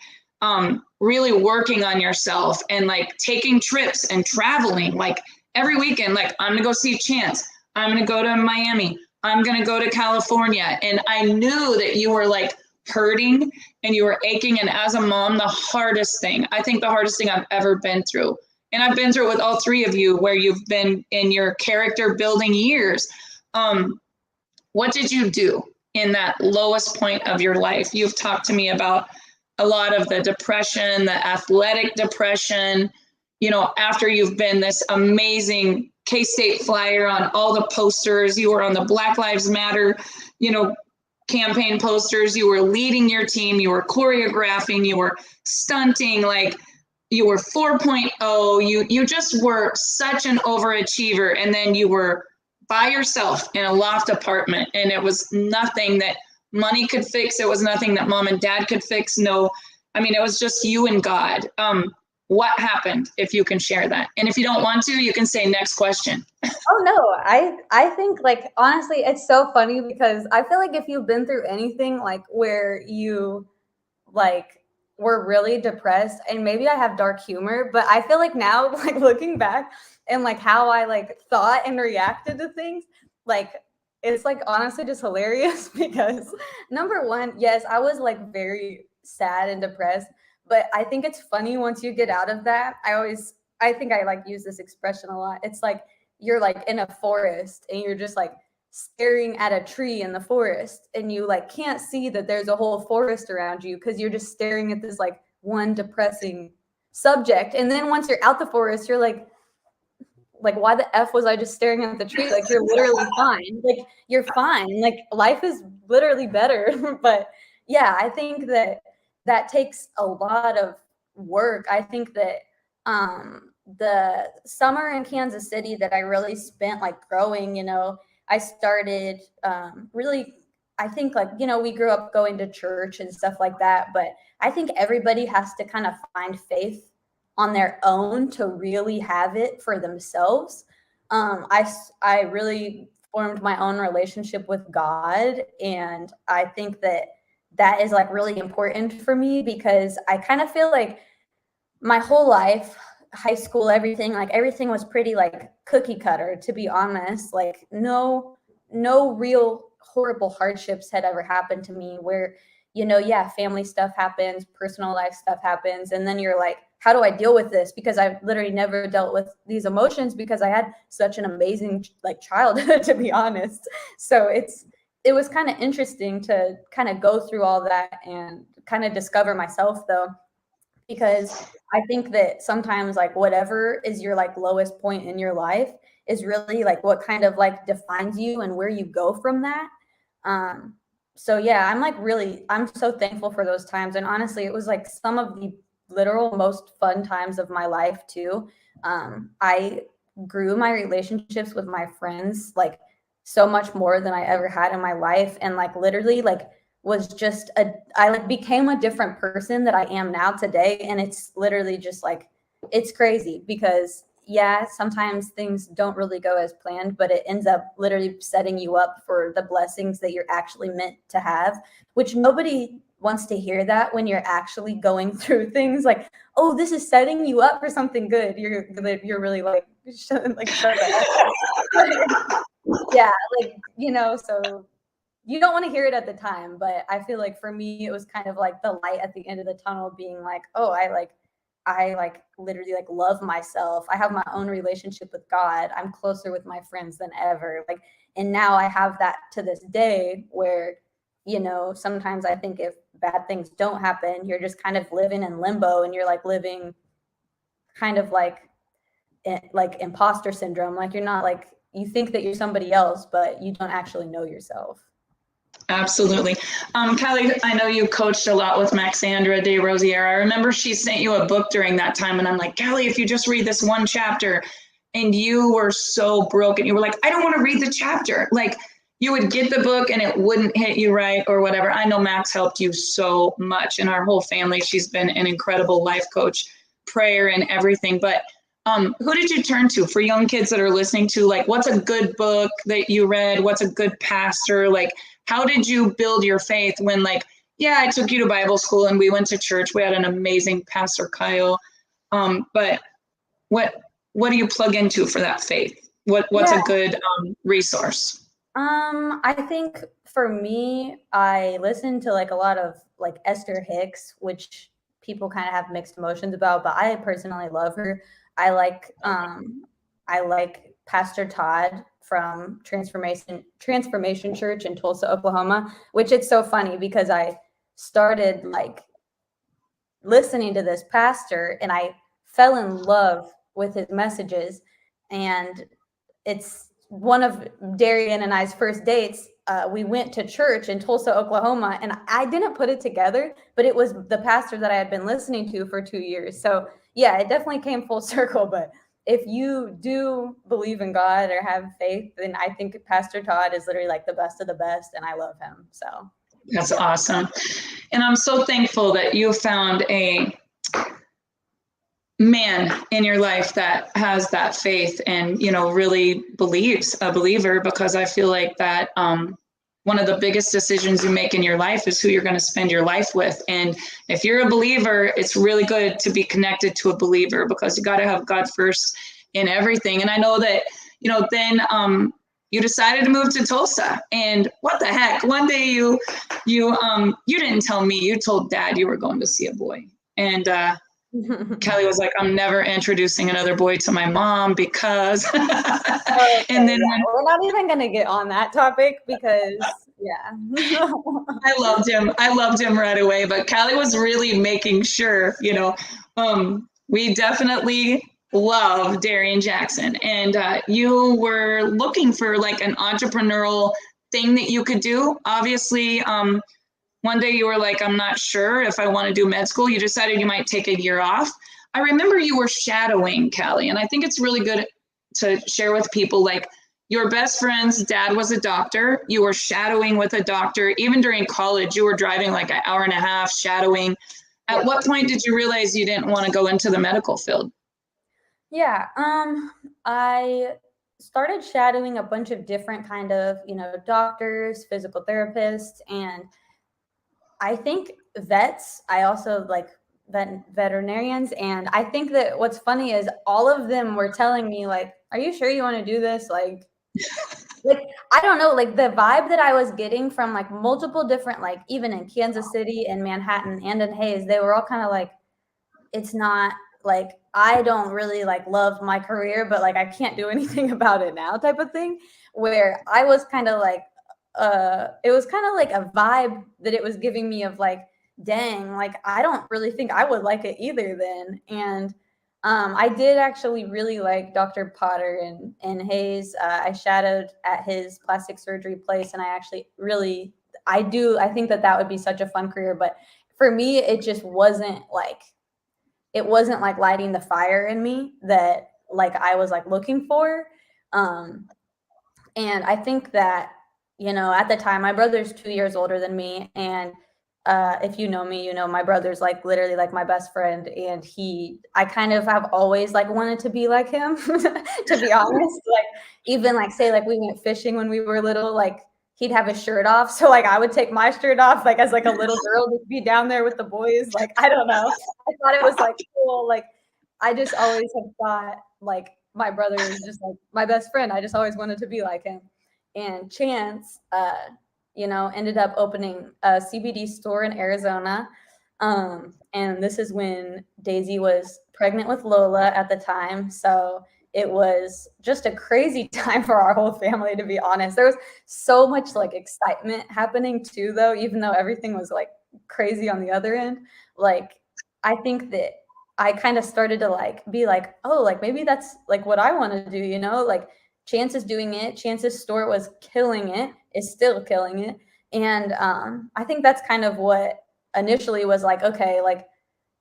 really working on yourself and like taking trips and traveling like every weekend. Like, I'm going to go see Chance. I'm going to go to Miami. I'm going to go to California. And I knew that you were like hurting and you were aching. And as a mom, the hardest thing I've ever been through, and I've been through it with all 3 of you, where you've been in your character building years. What did you do in that lowest point of your life? You've talked to me about a lot of the depression, the athletic depression, you know, after you've been this amazing K-State flyer on all the posters. You were on the Black Lives Matter, you know, campaign posters. You were leading your team. You were choreographing. You were stunting. Like, you were 4.0. You just were such an overachiever. And then you were by yourself in a loft apartment, and it was nothing that money could fix. It was nothing that mom and dad could fix. No, I mean, it was just you and God. What happened, if you can share that? And if you don't want to, you can say next question. Oh no, I think, like, honestly, it's so funny because I feel like if you've been through anything like where you like were really depressed, and maybe I have dark humor, but I feel like now, like, looking back and like how I like thought and reacted to things, like, it's like honestly just hilarious because number one, yes, I was like very sad and depressed. But I think it's funny once you get out of that. I think I like use this expression a lot. It's like you're like in a forest and you're just like staring at a tree in the forest, and you like can't see that there's a whole forest around you because you're just staring at this like one depressing subject. And then once you're out the forest, you're like why the F was I just staring at the tree? Like, you're literally fine. Like, you're fine. Like, life is literally better. But yeah, I think that takes a lot of work. I think that the summer in Kansas City that I really spent like growing, you know, I started really, I think, like, you know, we grew up going to church and stuff like that. But I think everybody has to kind of find faith on their own to really have it for themselves. I really formed my own relationship with God. And I think that is like really important for me because I kind of feel like my whole life, high school, everything was pretty like cookie cutter, to be honest. Like, no real horrible hardships had ever happened to me where, yeah, family stuff happens, personal life stuff happens. And then you're like, how do I deal with this? Because I've literally never dealt with these emotions because I had such an amazing like childhood, to be honest. So it was kind of interesting to kind of go through all that and kind of discover myself, though, because I think that sometimes like whatever is your like lowest point in your life is really like what kind of like defines you and where you go from that. Um, so yeah, I'm so thankful for those times. And honestly, it was like some of the literal most fun times of my life too. I grew my relationships with my friends like so much more than I ever had in my life. And like literally like was just I like became a different person that I am now today. And it's literally just like, it's crazy because yeah, sometimes things don't really go as planned, but it ends up literally setting you up for the blessings that you're actually meant to have, which nobody wants to hear that when you're actually going through things like, oh, this is setting you up for something good. You're really like, shut the heck up. Yeah, like, so you don't want to hear it at the time, but I feel like for me, it was kind of like the light at the end of the tunnel being like, oh, I like literally like love myself. I have my own relationship with God. I'm closer with my friends than ever. Like, and now I have that to this day where, sometimes I think if bad things don't happen, you're just kind of living in limbo and you're like living kind of like imposter syndrome. Like you're not like, you think that you're somebody else, but you don't actually know yourself. Absolutely. Callie, I know you coached a lot with Maxandra de Rosier. I remember she sent you a book during that time, and I'm like, Callie, if you just read this one chapter, and you were so broken. You were like, I don't want to read the chapter. Like you would get the book and it wouldn't hit you right or whatever. I know Max helped you so much, and our whole family. She's been an incredible life coach, prayer and everything. But who did you turn to for young kids that are listening to, like, what's a good book that you read? What's a good pastor? Like, how did you build your faith when, like, yeah, I took you to Bible school and we went to church. We had an amazing Pastor Kyle. But what do you plug into for that faith? What's a good resource? I think for me, I listen to like a lot of like Esther Hicks, which people kind of have mixed emotions about, but I personally love her. I like Pastor Todd from Transformation Church in Tulsa, Oklahoma, which it's so funny because I started like listening to this pastor and I fell in love with his messages. And it's one of Darian and I's first dates. We went to church in Tulsa, Oklahoma, and I didn't put it together, but it was the pastor that I had been listening to for 2 years. So yeah, it definitely came full circle. But if you do believe in God or have faith, then I think Pastor Todd is literally like the best of the best, and I love him. So that's awesome. And I'm so thankful that you found a man in your life that has that faith and, really believes, a believer, because I feel like that one of the biggest decisions you make in your life is who you're going to spend your life with. And if you're a believer, it's really good to be connected to a believer because you got to have God first in everything. And I know that, then you decided to move to Tulsa, and what the heck, one day you didn't tell me, you told Dad you were going to see a boy. And Kelly was like, I'm never introducing another boy to my mom because okay, and then we're not even going to get on that topic because I loved him right away, but Callie was really making sure, we definitely love Darian Jackson, and you were looking for like an entrepreneurial thing that you could do. Obviously, one day you were like, I'm not sure if I want to do med school. You decided you might take a year off. I remember you were shadowing, Callie, and I think it's really good to share with people, like, your best friend's dad was a doctor. You were shadowing with a doctor. Even during college, you were driving like an hour and a half shadowing. At what point did you realize you didn't want to go into the medical field? Yeah, I started shadowing a bunch of different kind of, doctors, physical therapists, and I think vets. I also like veterinarians, and I think that what's funny is all of them were telling me like, "Are you sure you want to do this? Like, like, I don't know, like the vibe that I was getting from like multiple different, like even in Kansas City and Manhattan and in Hayes, they were all kind of like, it's not like, I don't really like love my career, but like I can't do anything about it now type of thing. Where I was kind of like, it was kind of like a vibe that it was giving me of like, dang, like I don't really think I would like it either then. And I did actually really like Dr. Potter and Hayes. I shadowed at his plastic surgery place, and I actually really, I think that that would be such a fun career. But for me, it wasn't like lighting the fire in me that like I was like looking for. Um, and I think that, you know, at the time, my brother's 2 years older than me. And if you know me, you know, my brother's like literally like my best friend. And I kind of have always like wanted to be like him, to be honest. Like, even like, say, like we went fishing when we were little, like he'd have his shirt off. So like I would take my shirt off, like as like a little girl, to be down there with the boys. Like, I don't know. I thought it was like cool. Like, I just always have thought like my brother is just like my best friend. I just always wanted to be like him. And Chance, you know, ended up opening a CBD store in Arizona. And this is when Daisy was pregnant with Lola at the time. So it was just a crazy time for our whole family, to be honest. There was so much like excitement happening too, though, even though everything was like crazy on the other end. Like, I think that I kind of started to like be like, oh, like maybe that's like what I want to do, you know? Like, Chance is doing it. Chance's store was killing it, is still killing it. And I think that's kind of what initially was like, okay, like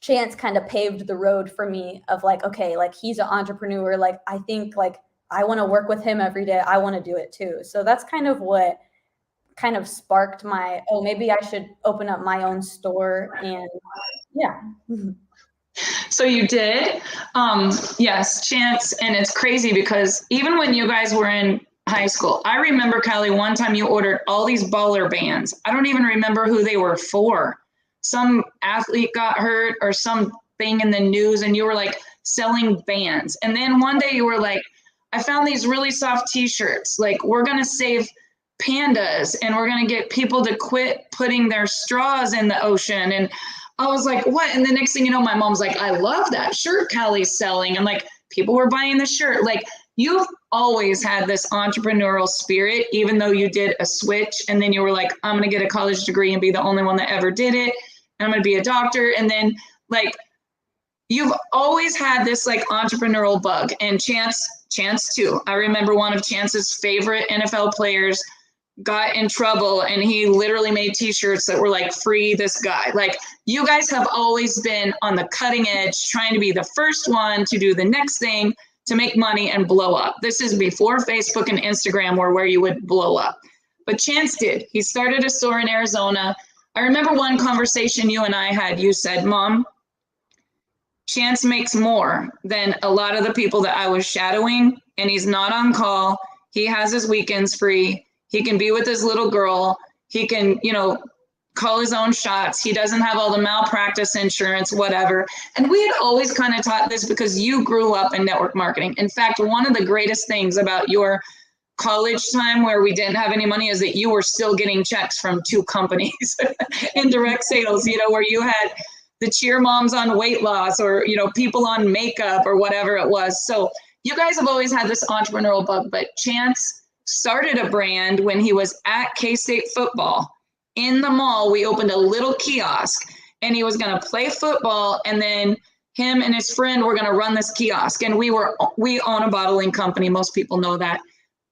Chance kind of paved the road for me of like, okay, like he's an entrepreneur. Like, I think like I want to work with him every day. I want to do it too. So that's kind of what kind of sparked my, oh, maybe I should open up my own store. And yeah. So you did? Yes, Chance. And it's crazy because even when you guys were in high school, I remember, Callie, one time you ordered all these baller bands. I don't even remember who they were for. Some athlete got hurt or something in the news, and you were like selling bands. And then one day you were like, I found these really soft t-shirts. Like, we're going to save pandas and we're going to get people to quit putting their straws in the ocean. And I was like, what? And the next thing you know, my mom's like, I love that shirt Callie's selling. And like, people were buying the shirt. Like, you've always had this entrepreneurial spirit, even though you did a switch. And then you were like, I'm going to get a college degree and be the only one that ever did it. And I'm going to be a doctor. And then like, you've always had this like entrepreneurial bug. And Chance too. I remember one of Chance's favorite NFL players got in trouble and he literally made t-shirts that were like, free this guy. Like, you guys have always been on the cutting edge, trying to be the first one to do the next thing to make money and blow up. This is before Facebook and Instagram were where you would blow up. But Chance did. He started a store in Arizona. I remember one conversation you and I had. You said, Mom, Chance makes more than a lot of the people that I was shadowing, and he's not on call. He has his weekends free. He can be with his little girl. He can, you know, call his own shots. He doesn't have all the malpractice insurance, whatever. And we had always kind of taught this because you grew up in network marketing. In fact, one of the greatest things about your college time where we didn't have any money is that you were still getting checks from 2 companies in direct sales, you know, where you had the cheer moms on weight loss or, you know, people on makeup or whatever it was. So you guys have always had this entrepreneurial bug, but Chance started a brand when he was at K-State football. In the mall, we opened a little kiosk and he was going to play football, and then him and his friend were going to run this kiosk. And we own a bottling company. Most people know that.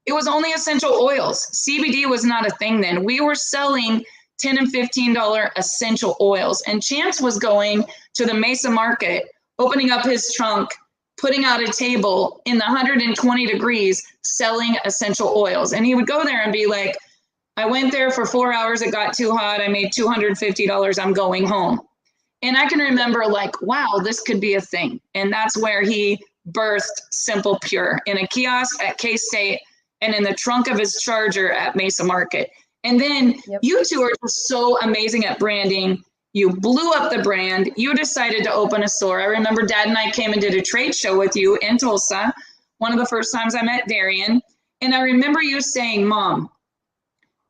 It was only essential oils. CBD was not a thing then. We were selling $10 and $15 essential oils. And Chance was going to the Mesa market, opening up his trunk, putting out a table in the 120 degrees, selling essential oils. And he would go there and be like, I went there for 4 hours. It got too hot. I made $250. I'm going home. And I can remember like, wow, this could be a thing. And that's where he birthed Simple Pure in a kiosk at K-State and in the trunk of his Charger at Mesa Market. And then you two are just so amazing at branding. You blew up the brand. You decided to open a store. I remember Dad and I came and did a trade show with you in Tulsa, one of the first times I met Darian. And I remember you saying, Mom,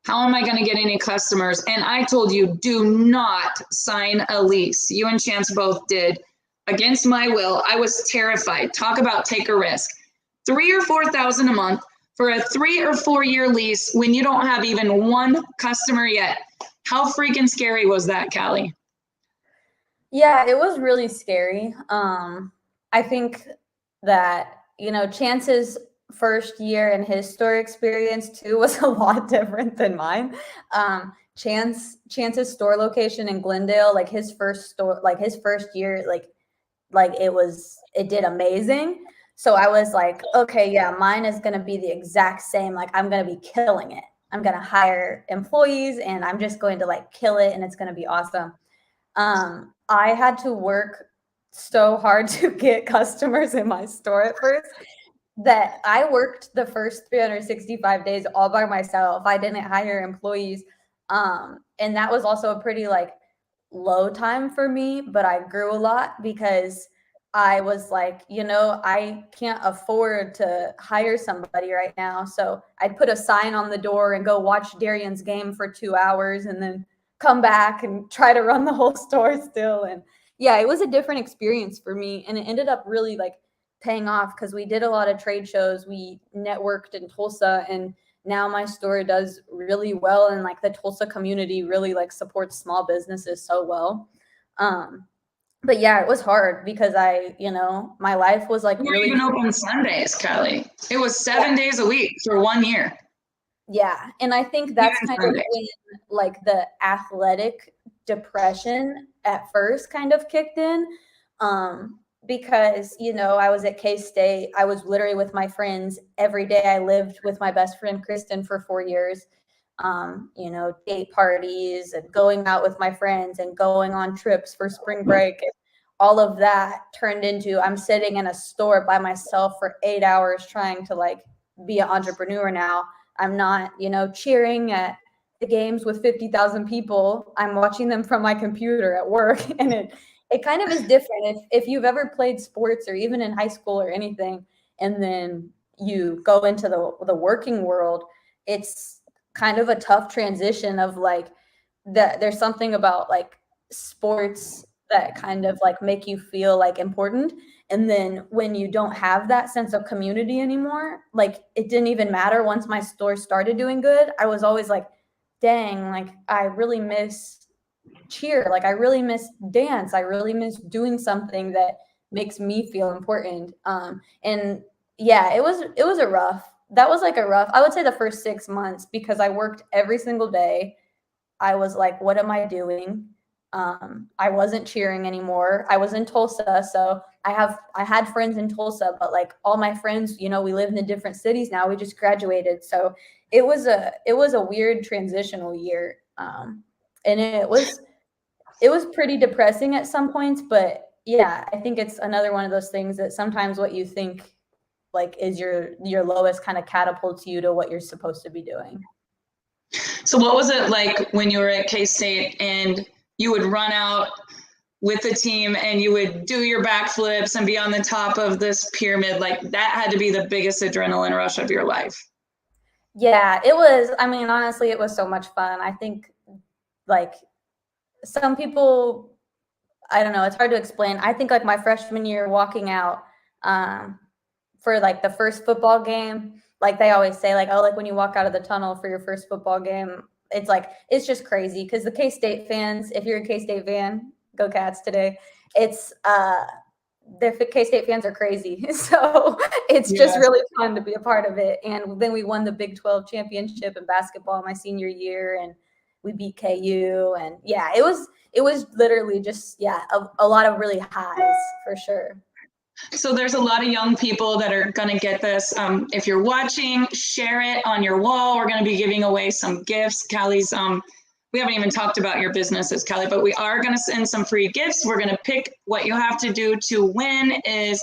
how am I going to get any customers? And I told you, do not sign a lease. You and Chance both did. Against my will, I was terrified. Talk about take a risk. 3,000 or 4,000 a month for a 3 or 4 year lease when you don't have even one customer yet. How freaking scary was that, Callie? Yeah, it was really scary. I think that, you know, Chance's first year and his store experience too was a lot different than mine. Chance's store location in Glendale, like his first store, like his first year, like it did amazing. So I was like, okay, yeah, mine is going to be the exact same. Like I'm going to be killing it. I'm going to hire employees and I'm just going to like kill it and it's going to be awesome. I had to work so hard to get customers in my store at first that I worked the first 365 days all by myself. I didn't hire employees. And that was also a pretty like low time for me, but I grew a lot because I was like, you know, I can't afford to hire somebody right now. So I'd put a sign on the door and go watch Darian's game for 2 hours and then come back and try to run the whole store still. And yeah, it was a different experience for me. And it ended up really like paying off because we did a lot of trade shows. We networked in Tulsa and now my store does really well. And like the Tulsa community really like supports small businesses so well. But yeah, it was hard because my life was like You really weren't even open Sundays, Kelly. It was 7 days a week for 1 year. Yeah. And I think that's kind of when like the athletic depression at first kind of kicked in. Because, you know, I was at K-State. I was literally with my friends every day. I lived with my best friend, Kristen, for 4 years. You know, date parties and going out with my friends and going on trips for spring break. And all of that turned into I'm sitting in a store by myself for 8 hours trying to like be an entrepreneur now. I'm not, you know, cheering at the games with 50,000 people. I'm watching them from my computer at work. And it kind of is different. If you've ever played sports or even in high school or anything, and then you go into the working world, it's kind of a tough transition of like that. There's something about like sports that kind of like make you feel like important. And then when you don't have that sense of community anymore, like it didn't even matter once my store started doing good. I was always like, dang, like I really miss cheer. Like I really miss dance. I really miss doing something that makes me feel important. And yeah, it was that was like a rough, I would say the first 6 months because I worked every single day. I was like, what am I doing? I wasn't cheering anymore. I was in Tulsa. So I had friends in Tulsa, but like all my friends, you know, we live in different cities now. We just graduated. So it was a weird transitional year. And it was pretty depressing at some points, but yeah, I think it's another one of those things that sometimes what you think like is your lowest kind of catapults you to what you're supposed to be doing. So what was it like when you were at K-State and you would run out with the team and you would do your backflips and be on the top of this pyramid? Like that had to be the biggest adrenaline rush of your life. Yeah, it was. I mean, honestly, it was so much fun. I think like some people, I don't know, it's hard to explain. I think like my freshman year walking out for like the first football game, like they always say like, oh, like when you walk out of the tunnel for your first football game, it's like, it's just crazy because the K-State fans, if you're a K-State fan, go Cats today. It's the K-State fans are crazy. So it's just really fun to be a part of it. And then we won the Big 12 championship in basketball my senior year and we beat KU. And yeah, it was literally just, a lot of really highs for sure. So there's a lot of young people that are going to get this. If you're watching, share it on your wall. We're going to be giving away some gifts. Callie's, we haven't even talked about your businesses, Callie, but we are going to send some free gifts. We're going to pick what you have to do to win is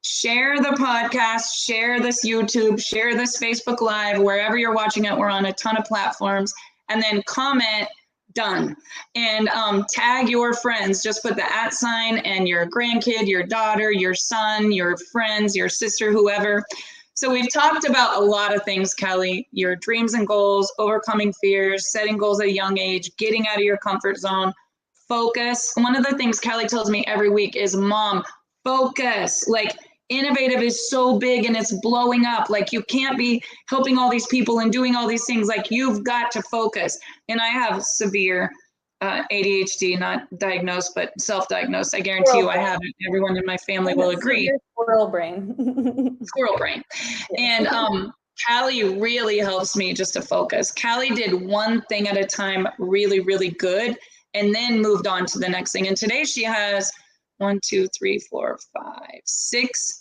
share the podcast, share this YouTube, share this Facebook Live, wherever you're watching it. We're on a ton of platforms. And then comment done and tag your friends. Just put the @ and your grandkid, your daughter, your son, your friends, your sister, whoever. So we've talked about a lot of things, Kelly, your dreams and goals, overcoming fears, setting goals at a young age, getting out of your comfort zone, focus. One of the things Kelly tells me every week is, Mom, focus. Like, innovative is so big and it's blowing up. Like, you can't be helping all these people and doing all these things. Like, you've got to focus. And I have severe ADHD, not diagnosed, but self-diagnosed. I guarantee you I have it. Everyone in my family will agree. Squirrel brain. Squirrel brain. And Callie really helps me just to focus. Callie did one thing at a time really, really good, and then moved on to the next thing. And today she has 6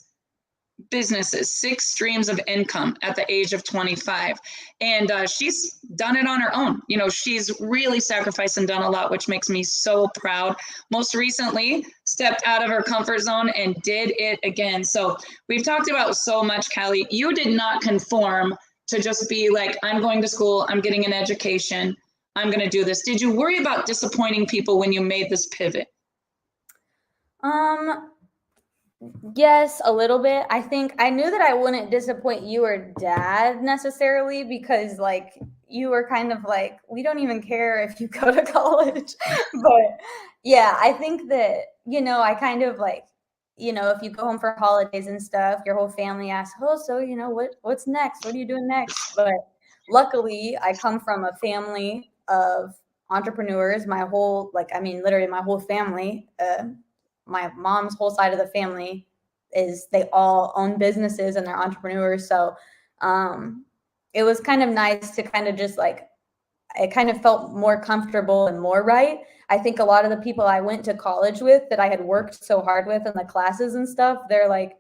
businesses, 6 streams of income at the age of 25. And she's done it on her own. You know, she's really sacrificed and done a lot, which makes me so proud. Most recently, stepped out of her comfort zone and did it again. So we've talked about so much, Callie. You did not conform to just be like, I'm going to school, I'm getting an education, I'm going to do this. Did you worry about disappointing people when you made this pivot? Yes, a little bit. I think I knew that I wouldn't disappoint you or Dad necessarily, because like you were kind of like, we don't even care if you go to college. But yeah, I think that, you know, I kind of like, you know, if you go home for holidays and stuff, your whole family asks, oh, so, you know, what's next? What are you doing next? But luckily I come from a family of entrepreneurs. My whole, like, I mean, literally my whole family, my mom's whole side of the family they all own businesses and they're entrepreneurs. So it was kind of nice to kind of just like, it kind of felt more comfortable and more right. I think a lot of the people I went to college with that I had worked so hard with in the classes and stuff, they're like,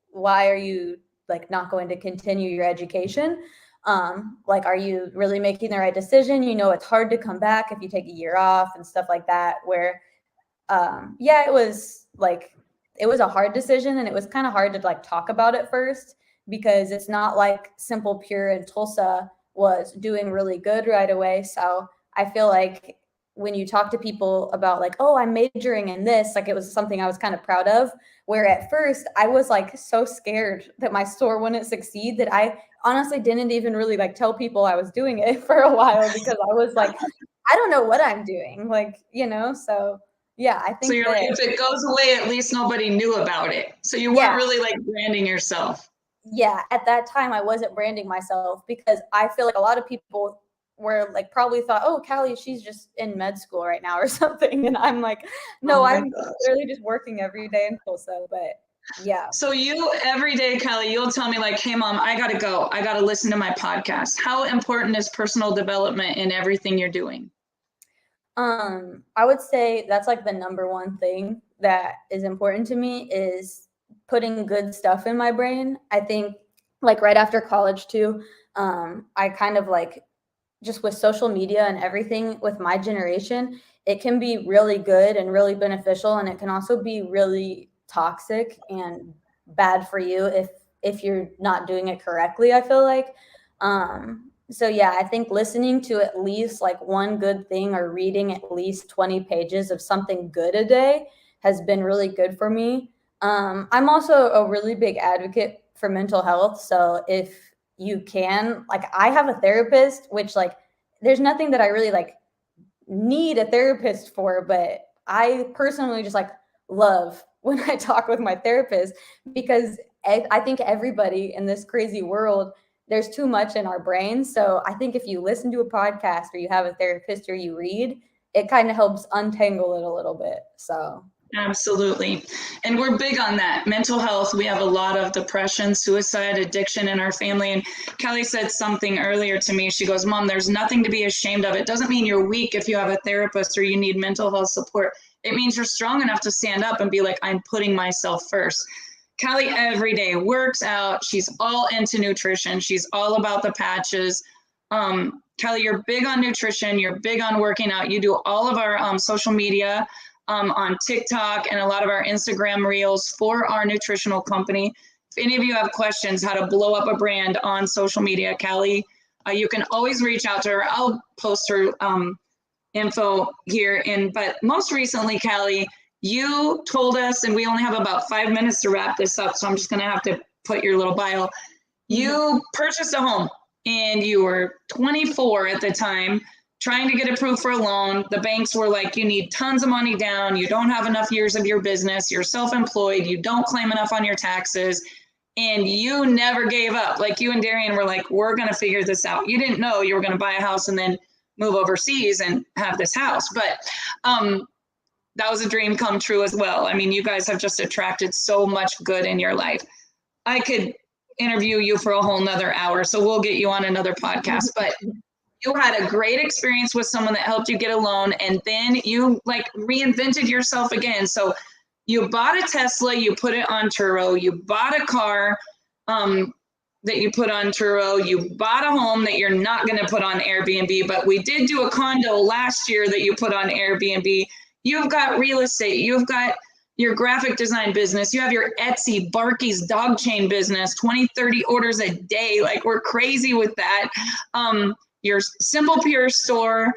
why are you like not going to continue your education? Like, are you really making the right decision? You know, it's hard to come back if you take a year off and stuff like that, where yeah, it was a hard decision, and it was kind of hard to like talk about it first, because it's not like Simple Pure in Tulsa was doing really good right away. So I feel like when you talk to people about like, oh, I'm majoring in this, like it was something I was kind of proud of, where at first I was like so scared that my store wouldn't succeed that I honestly didn't even really like tell people I was doing it for a while, because I was like, I don't know what I'm doing, like, you know. So yeah, I think so you're like, if it goes away, at least nobody knew about it. So you weren't really like branding yourself. Yeah, at that time I wasn't branding myself, because I feel like a lot of people were like probably thought, oh, Callie, she's just in med school right now or something. And I'm like, no, I'm literally just working every day in Tulsa. But yeah. So you every day, Callie, you'll tell me like, hey, Mom, I got to go. I got to listen to my podcast. How important is personal development in everything you're doing? I would say that's like the number one thing that is important to me, is putting good stuff in my brain. I think like right after college too, I kind of like, just with social media and everything with my generation, it can be really good and really beneficial, and it can also be really toxic and bad for you if you're not doing it correctly, I feel like. So yeah, I think listening to at least like one good thing or reading at least 20 pages of something good a day has been really good for me. I'm also a really big advocate for mental health. So if you can, like, I have a therapist, which like, there's nothing that I really like need a therapist for, but I personally just like love when I talk with my therapist, because I think everybody in this crazy world, there's too much in our brains. So I think if you listen to a podcast or you have a therapist or you read, it kind of helps untangle it a little bit. So absolutely. And we're big on that. Mental health. We have a lot of depression, suicide, addiction in our family. And Kelly said something earlier to me. She goes, Mom, there's nothing to be ashamed of. It doesn't mean you're weak if you have a therapist or you need mental health support. It means you're strong enough to stand up and be like, I'm putting myself first. Kelly every day works out. She's all into nutrition. She's all about the patches. Kelly, you're big on nutrition. You're big on working out. You do all of our social media on TikTok and a lot of our Instagram reels for our nutritional company. If any of you have questions how to blow up a brand on social media, Kelly, you can always reach out to her. I'll post her info here. But most recently, Kelly, you told us, and we only have about 5 minutes to wrap this up, so I'm just going to have to put your little bio. You purchased a home and you were 24 at the time, trying to get approved for a loan. The banks were like, you need tons of money down. You don't have enough years of your business. You're self-employed. You don't claim enough on your taxes. And you never gave up. Like you and Darian were like, we're going to figure this out. You didn't know you were going to buy a house and then move overseas and have this house. But that was a dream come true as well. I mean, you guys have just attracted so much good in your life. I could interview you for a whole nother hour, so we'll get you on another podcast. But you had a great experience with someone that helped you get a loan, and then you like reinvented yourself again. So you bought a Tesla, you put it on Turo, you bought a car that you put on Turo, you bought a home that you're not going to put on Airbnb, but we did do a condo last year that you put on Airbnb. You've got real estate, you've got your graphic design business, you have your Etsy, Barky's dog chain business, 20, 30 orders a day. Like we're crazy with that. Your Simple Pure store.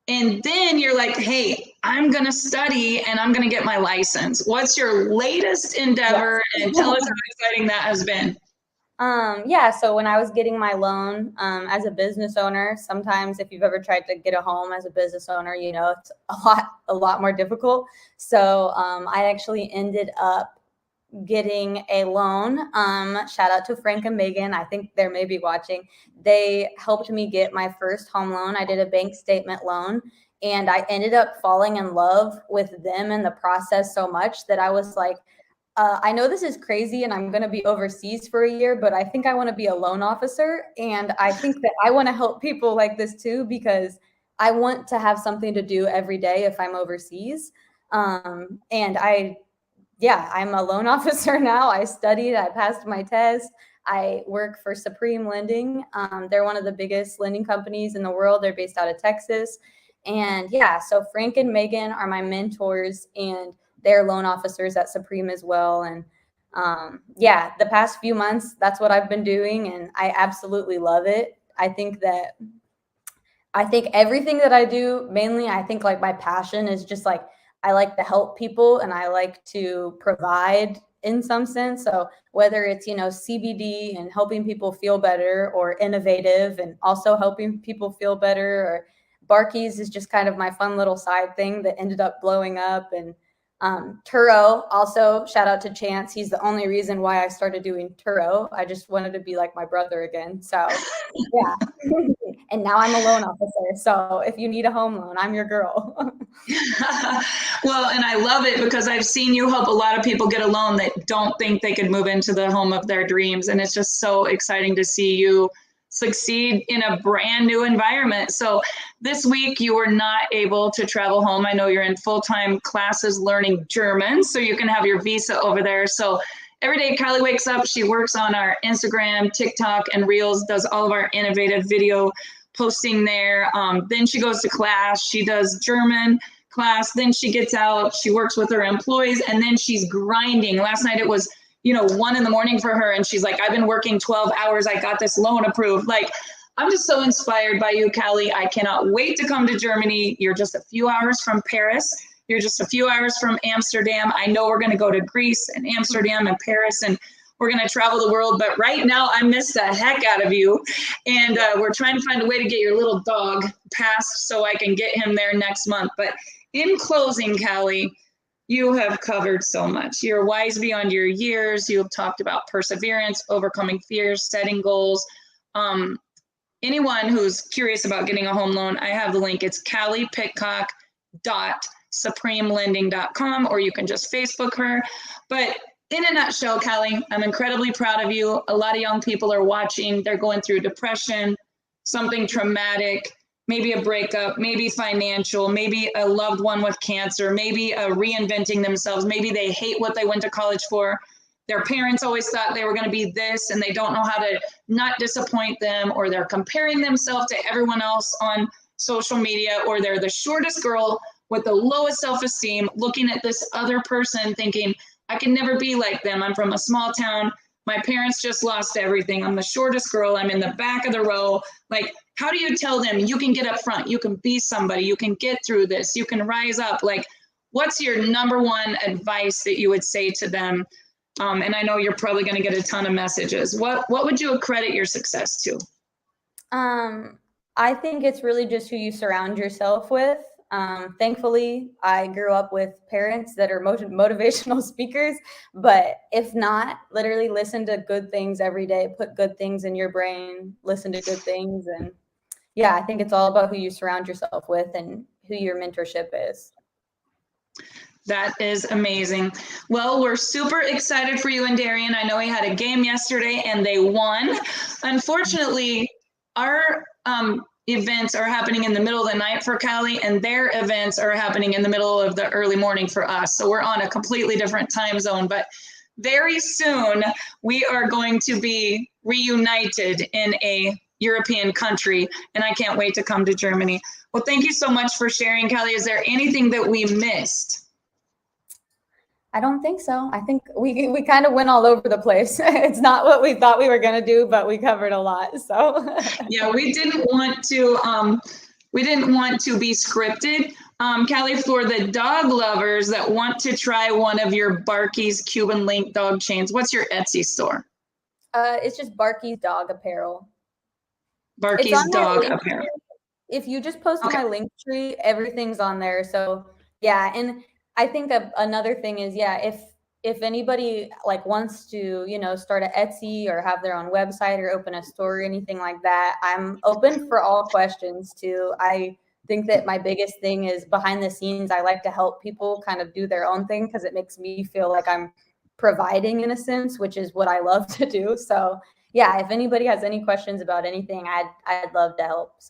And then you're like, hey, I'm going to study and I'm going to get my license. What's your latest endeavor? And tell us how exciting that has been. So when I was getting my loan as a business owner, sometimes if you've ever tried to get a home as a business owner, you know, it's a lot more difficult. So I actually ended up getting a loan. Shout out to Frank and Megan. I think they may be watching. They helped me get my first home loan. I did a bank statement loan, and I ended up falling in love with them in the process so much that I was like, I know this is crazy and I'm going to be overseas for a year, but I think I want to be a loan officer. And I think that I want to help people like this too, because I want to have something to do every day if I'm overseas. And I'm a loan officer now. I studied, I passed my test. I work for Supreme Lending. They're one of the biggest lending companies in the world. They're based out of Texas. And so Frank and Megan are my mentors, and they're loan officers at Supreme as well. And the past few months, that's what I've been doing, and I absolutely love it. I think everything that I do, mainly, I think like my passion is just like, I like to help people and I like to provide in some sense. So whether it's, CBD and helping people feel better, or innovative and also helping people feel better, or Barky's is just kind of my fun little side thing that ended up blowing up. And Turo, also shout out to Chance. He's the only reason why I started doing Turo. I just wanted to be like my brother again. So yeah. And now I'm a loan officer. So if you need a home loan, I'm your girl. Well, and I love it because I've seen you help a lot of people get a loan that don't think they could move into the home of their dreams. And it's just so exciting to see you succeed in a brand new environment. So this week you were not able to travel home. I know you're in full-time classes learning German, so you can have your visa over there. So every day Kylie wakes up, she works on our Instagram, TikTok, and Reels, does all of our innovative video posting there. Then she goes to class, she does German class, then she gets out, she works with her employees, and then she's grinding. Last night it was 1 a.m. for her. And she's like, I've been working 12 hours. I got this loan approved. Like, I'm just so inspired by you, Callie. I cannot wait to come to Germany. You're just a few hours from Paris. You're just a few hours from Amsterdam. I know we're going to go to Greece and Amsterdam and Paris, and we're going to travel the world. But right now I miss the heck out of you. And we're trying to find a way to get your little dog passed so I can get him there next month. But in closing, Callie, you have covered so much. You're wise beyond your years. You have talked about perseverance, overcoming fears, setting goals. Anyone who's curious about getting a home loan, I have the link. It's calliepitcock.supremelending.com, or you can just Facebook her. But in a nutshell, Callie, I'm incredibly proud of you. A lot of young people are watching. They're going through depression, something traumatic, maybe a breakup, maybe financial, maybe a loved one with cancer, maybe reinventing themselves. Maybe they hate what they went to college for. Their parents always thought they were going to be this, and they don't know how to not disappoint them, or they're comparing themselves to everyone else on social media, or they're the shortest girl with the lowest self-esteem looking at this other person thinking, I can never be like them. I'm from a small town. My parents just lost everything. I'm the shortest girl. I'm in the back of the row. Like, how do you tell them you can get up front? You can be somebody. You can get through this. You can rise up. Like, what's your number one advice that you would say to them And I know you're probably going to get a ton of messages. What would you accredit your success to? I think it's really just who you surround yourself with. Thankfully, I grew up with parents that are motivational speakers, but if not, literally listen to good things every day, put good things in your brain, listen to good things. And yeah, I think it's all about who you surround yourself with and who your mentorship is. That is amazing. Well, we're super excited for you and Darian. I know he had a game yesterday and they won. Unfortunately, our events are happening in the middle of the night for Callie, and their events are happening in the middle of the early morning for us. So we're on a completely different time zone, but very soon we are going to be reunited in a European country, and I can't wait to come to Germany. Well, thank you so much for sharing, Callie. Is there anything that we missed? I don't think so. I think we kind of went all over the place. It's not what we thought we were going to do, but we covered a lot. So yeah, we didn't want to be scripted. Callie, for the dog lovers that want to try one of your Barky's Cuban link dog chains, what's your Etsy store? It's just Barky's Dog Apparel. Barky's Dog Apparel. If you just post on my link tree, everything's on there. So yeah, and I think another thing is, yeah, if anybody like wants to, you know, start an Etsy or have their own website or open a store or anything like that, I'm open for all questions too. I think that my biggest thing is behind the scenes. I like to help people kind of do their own thing because it makes me feel like I'm providing in a sense, which is what I love to do. So yeah, if anybody has any questions about anything, I'd love to help.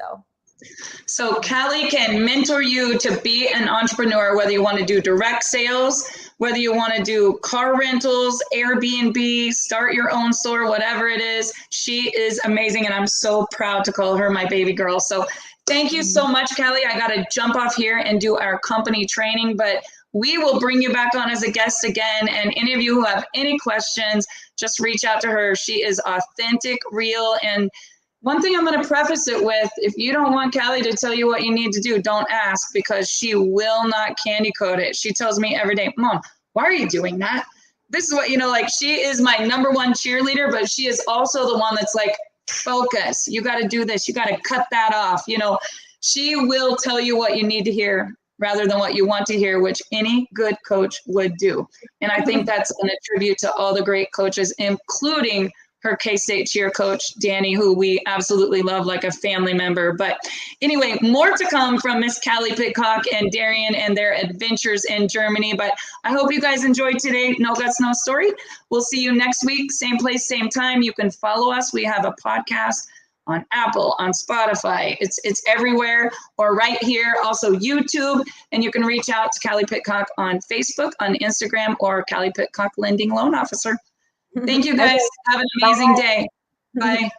So Callie can mentor you to be an entrepreneur, whether you want to do direct sales, whether you want to do car rentals, Airbnb, start your own store, whatever it is. She is amazing, and I'm so proud to call her my baby girl. So thank you so much, Callie. I got to jump off here and do our company training, but we will bring you back on as a guest again. And any of you who have any questions, just reach out to her. She is authentic, real, and one thing I'm going to preface it with, if you don't want Callie to tell you what you need to do, don't ask, because she will not candy coat it. She tells me every day, Mom, why are you doing that? This is what, you know, like she is my number one cheerleader, but she is also the one that's like, focus, you got to do this. You got to cut that off. You know, she will tell you what you need to hear rather than what you want to hear, which any good coach would do. And I think that's an attribute to all the great coaches, including her K-State cheer coach, Danny, who we absolutely love like a family member. But anyway, more to come from Miss Callie Pitcock and Darian and their adventures in Germany. But I hope you guys enjoyed today. No Guts, No Story. We'll see you next week. Same place, same time. You can follow us. We have a podcast on Apple, on Spotify. It's everywhere, or right here. Also YouTube. And you can reach out to Callie Pitcock on Facebook, on Instagram, or Callie Pitcock Lending Loan Officer. Thank you guys. Have an amazing day. Bye.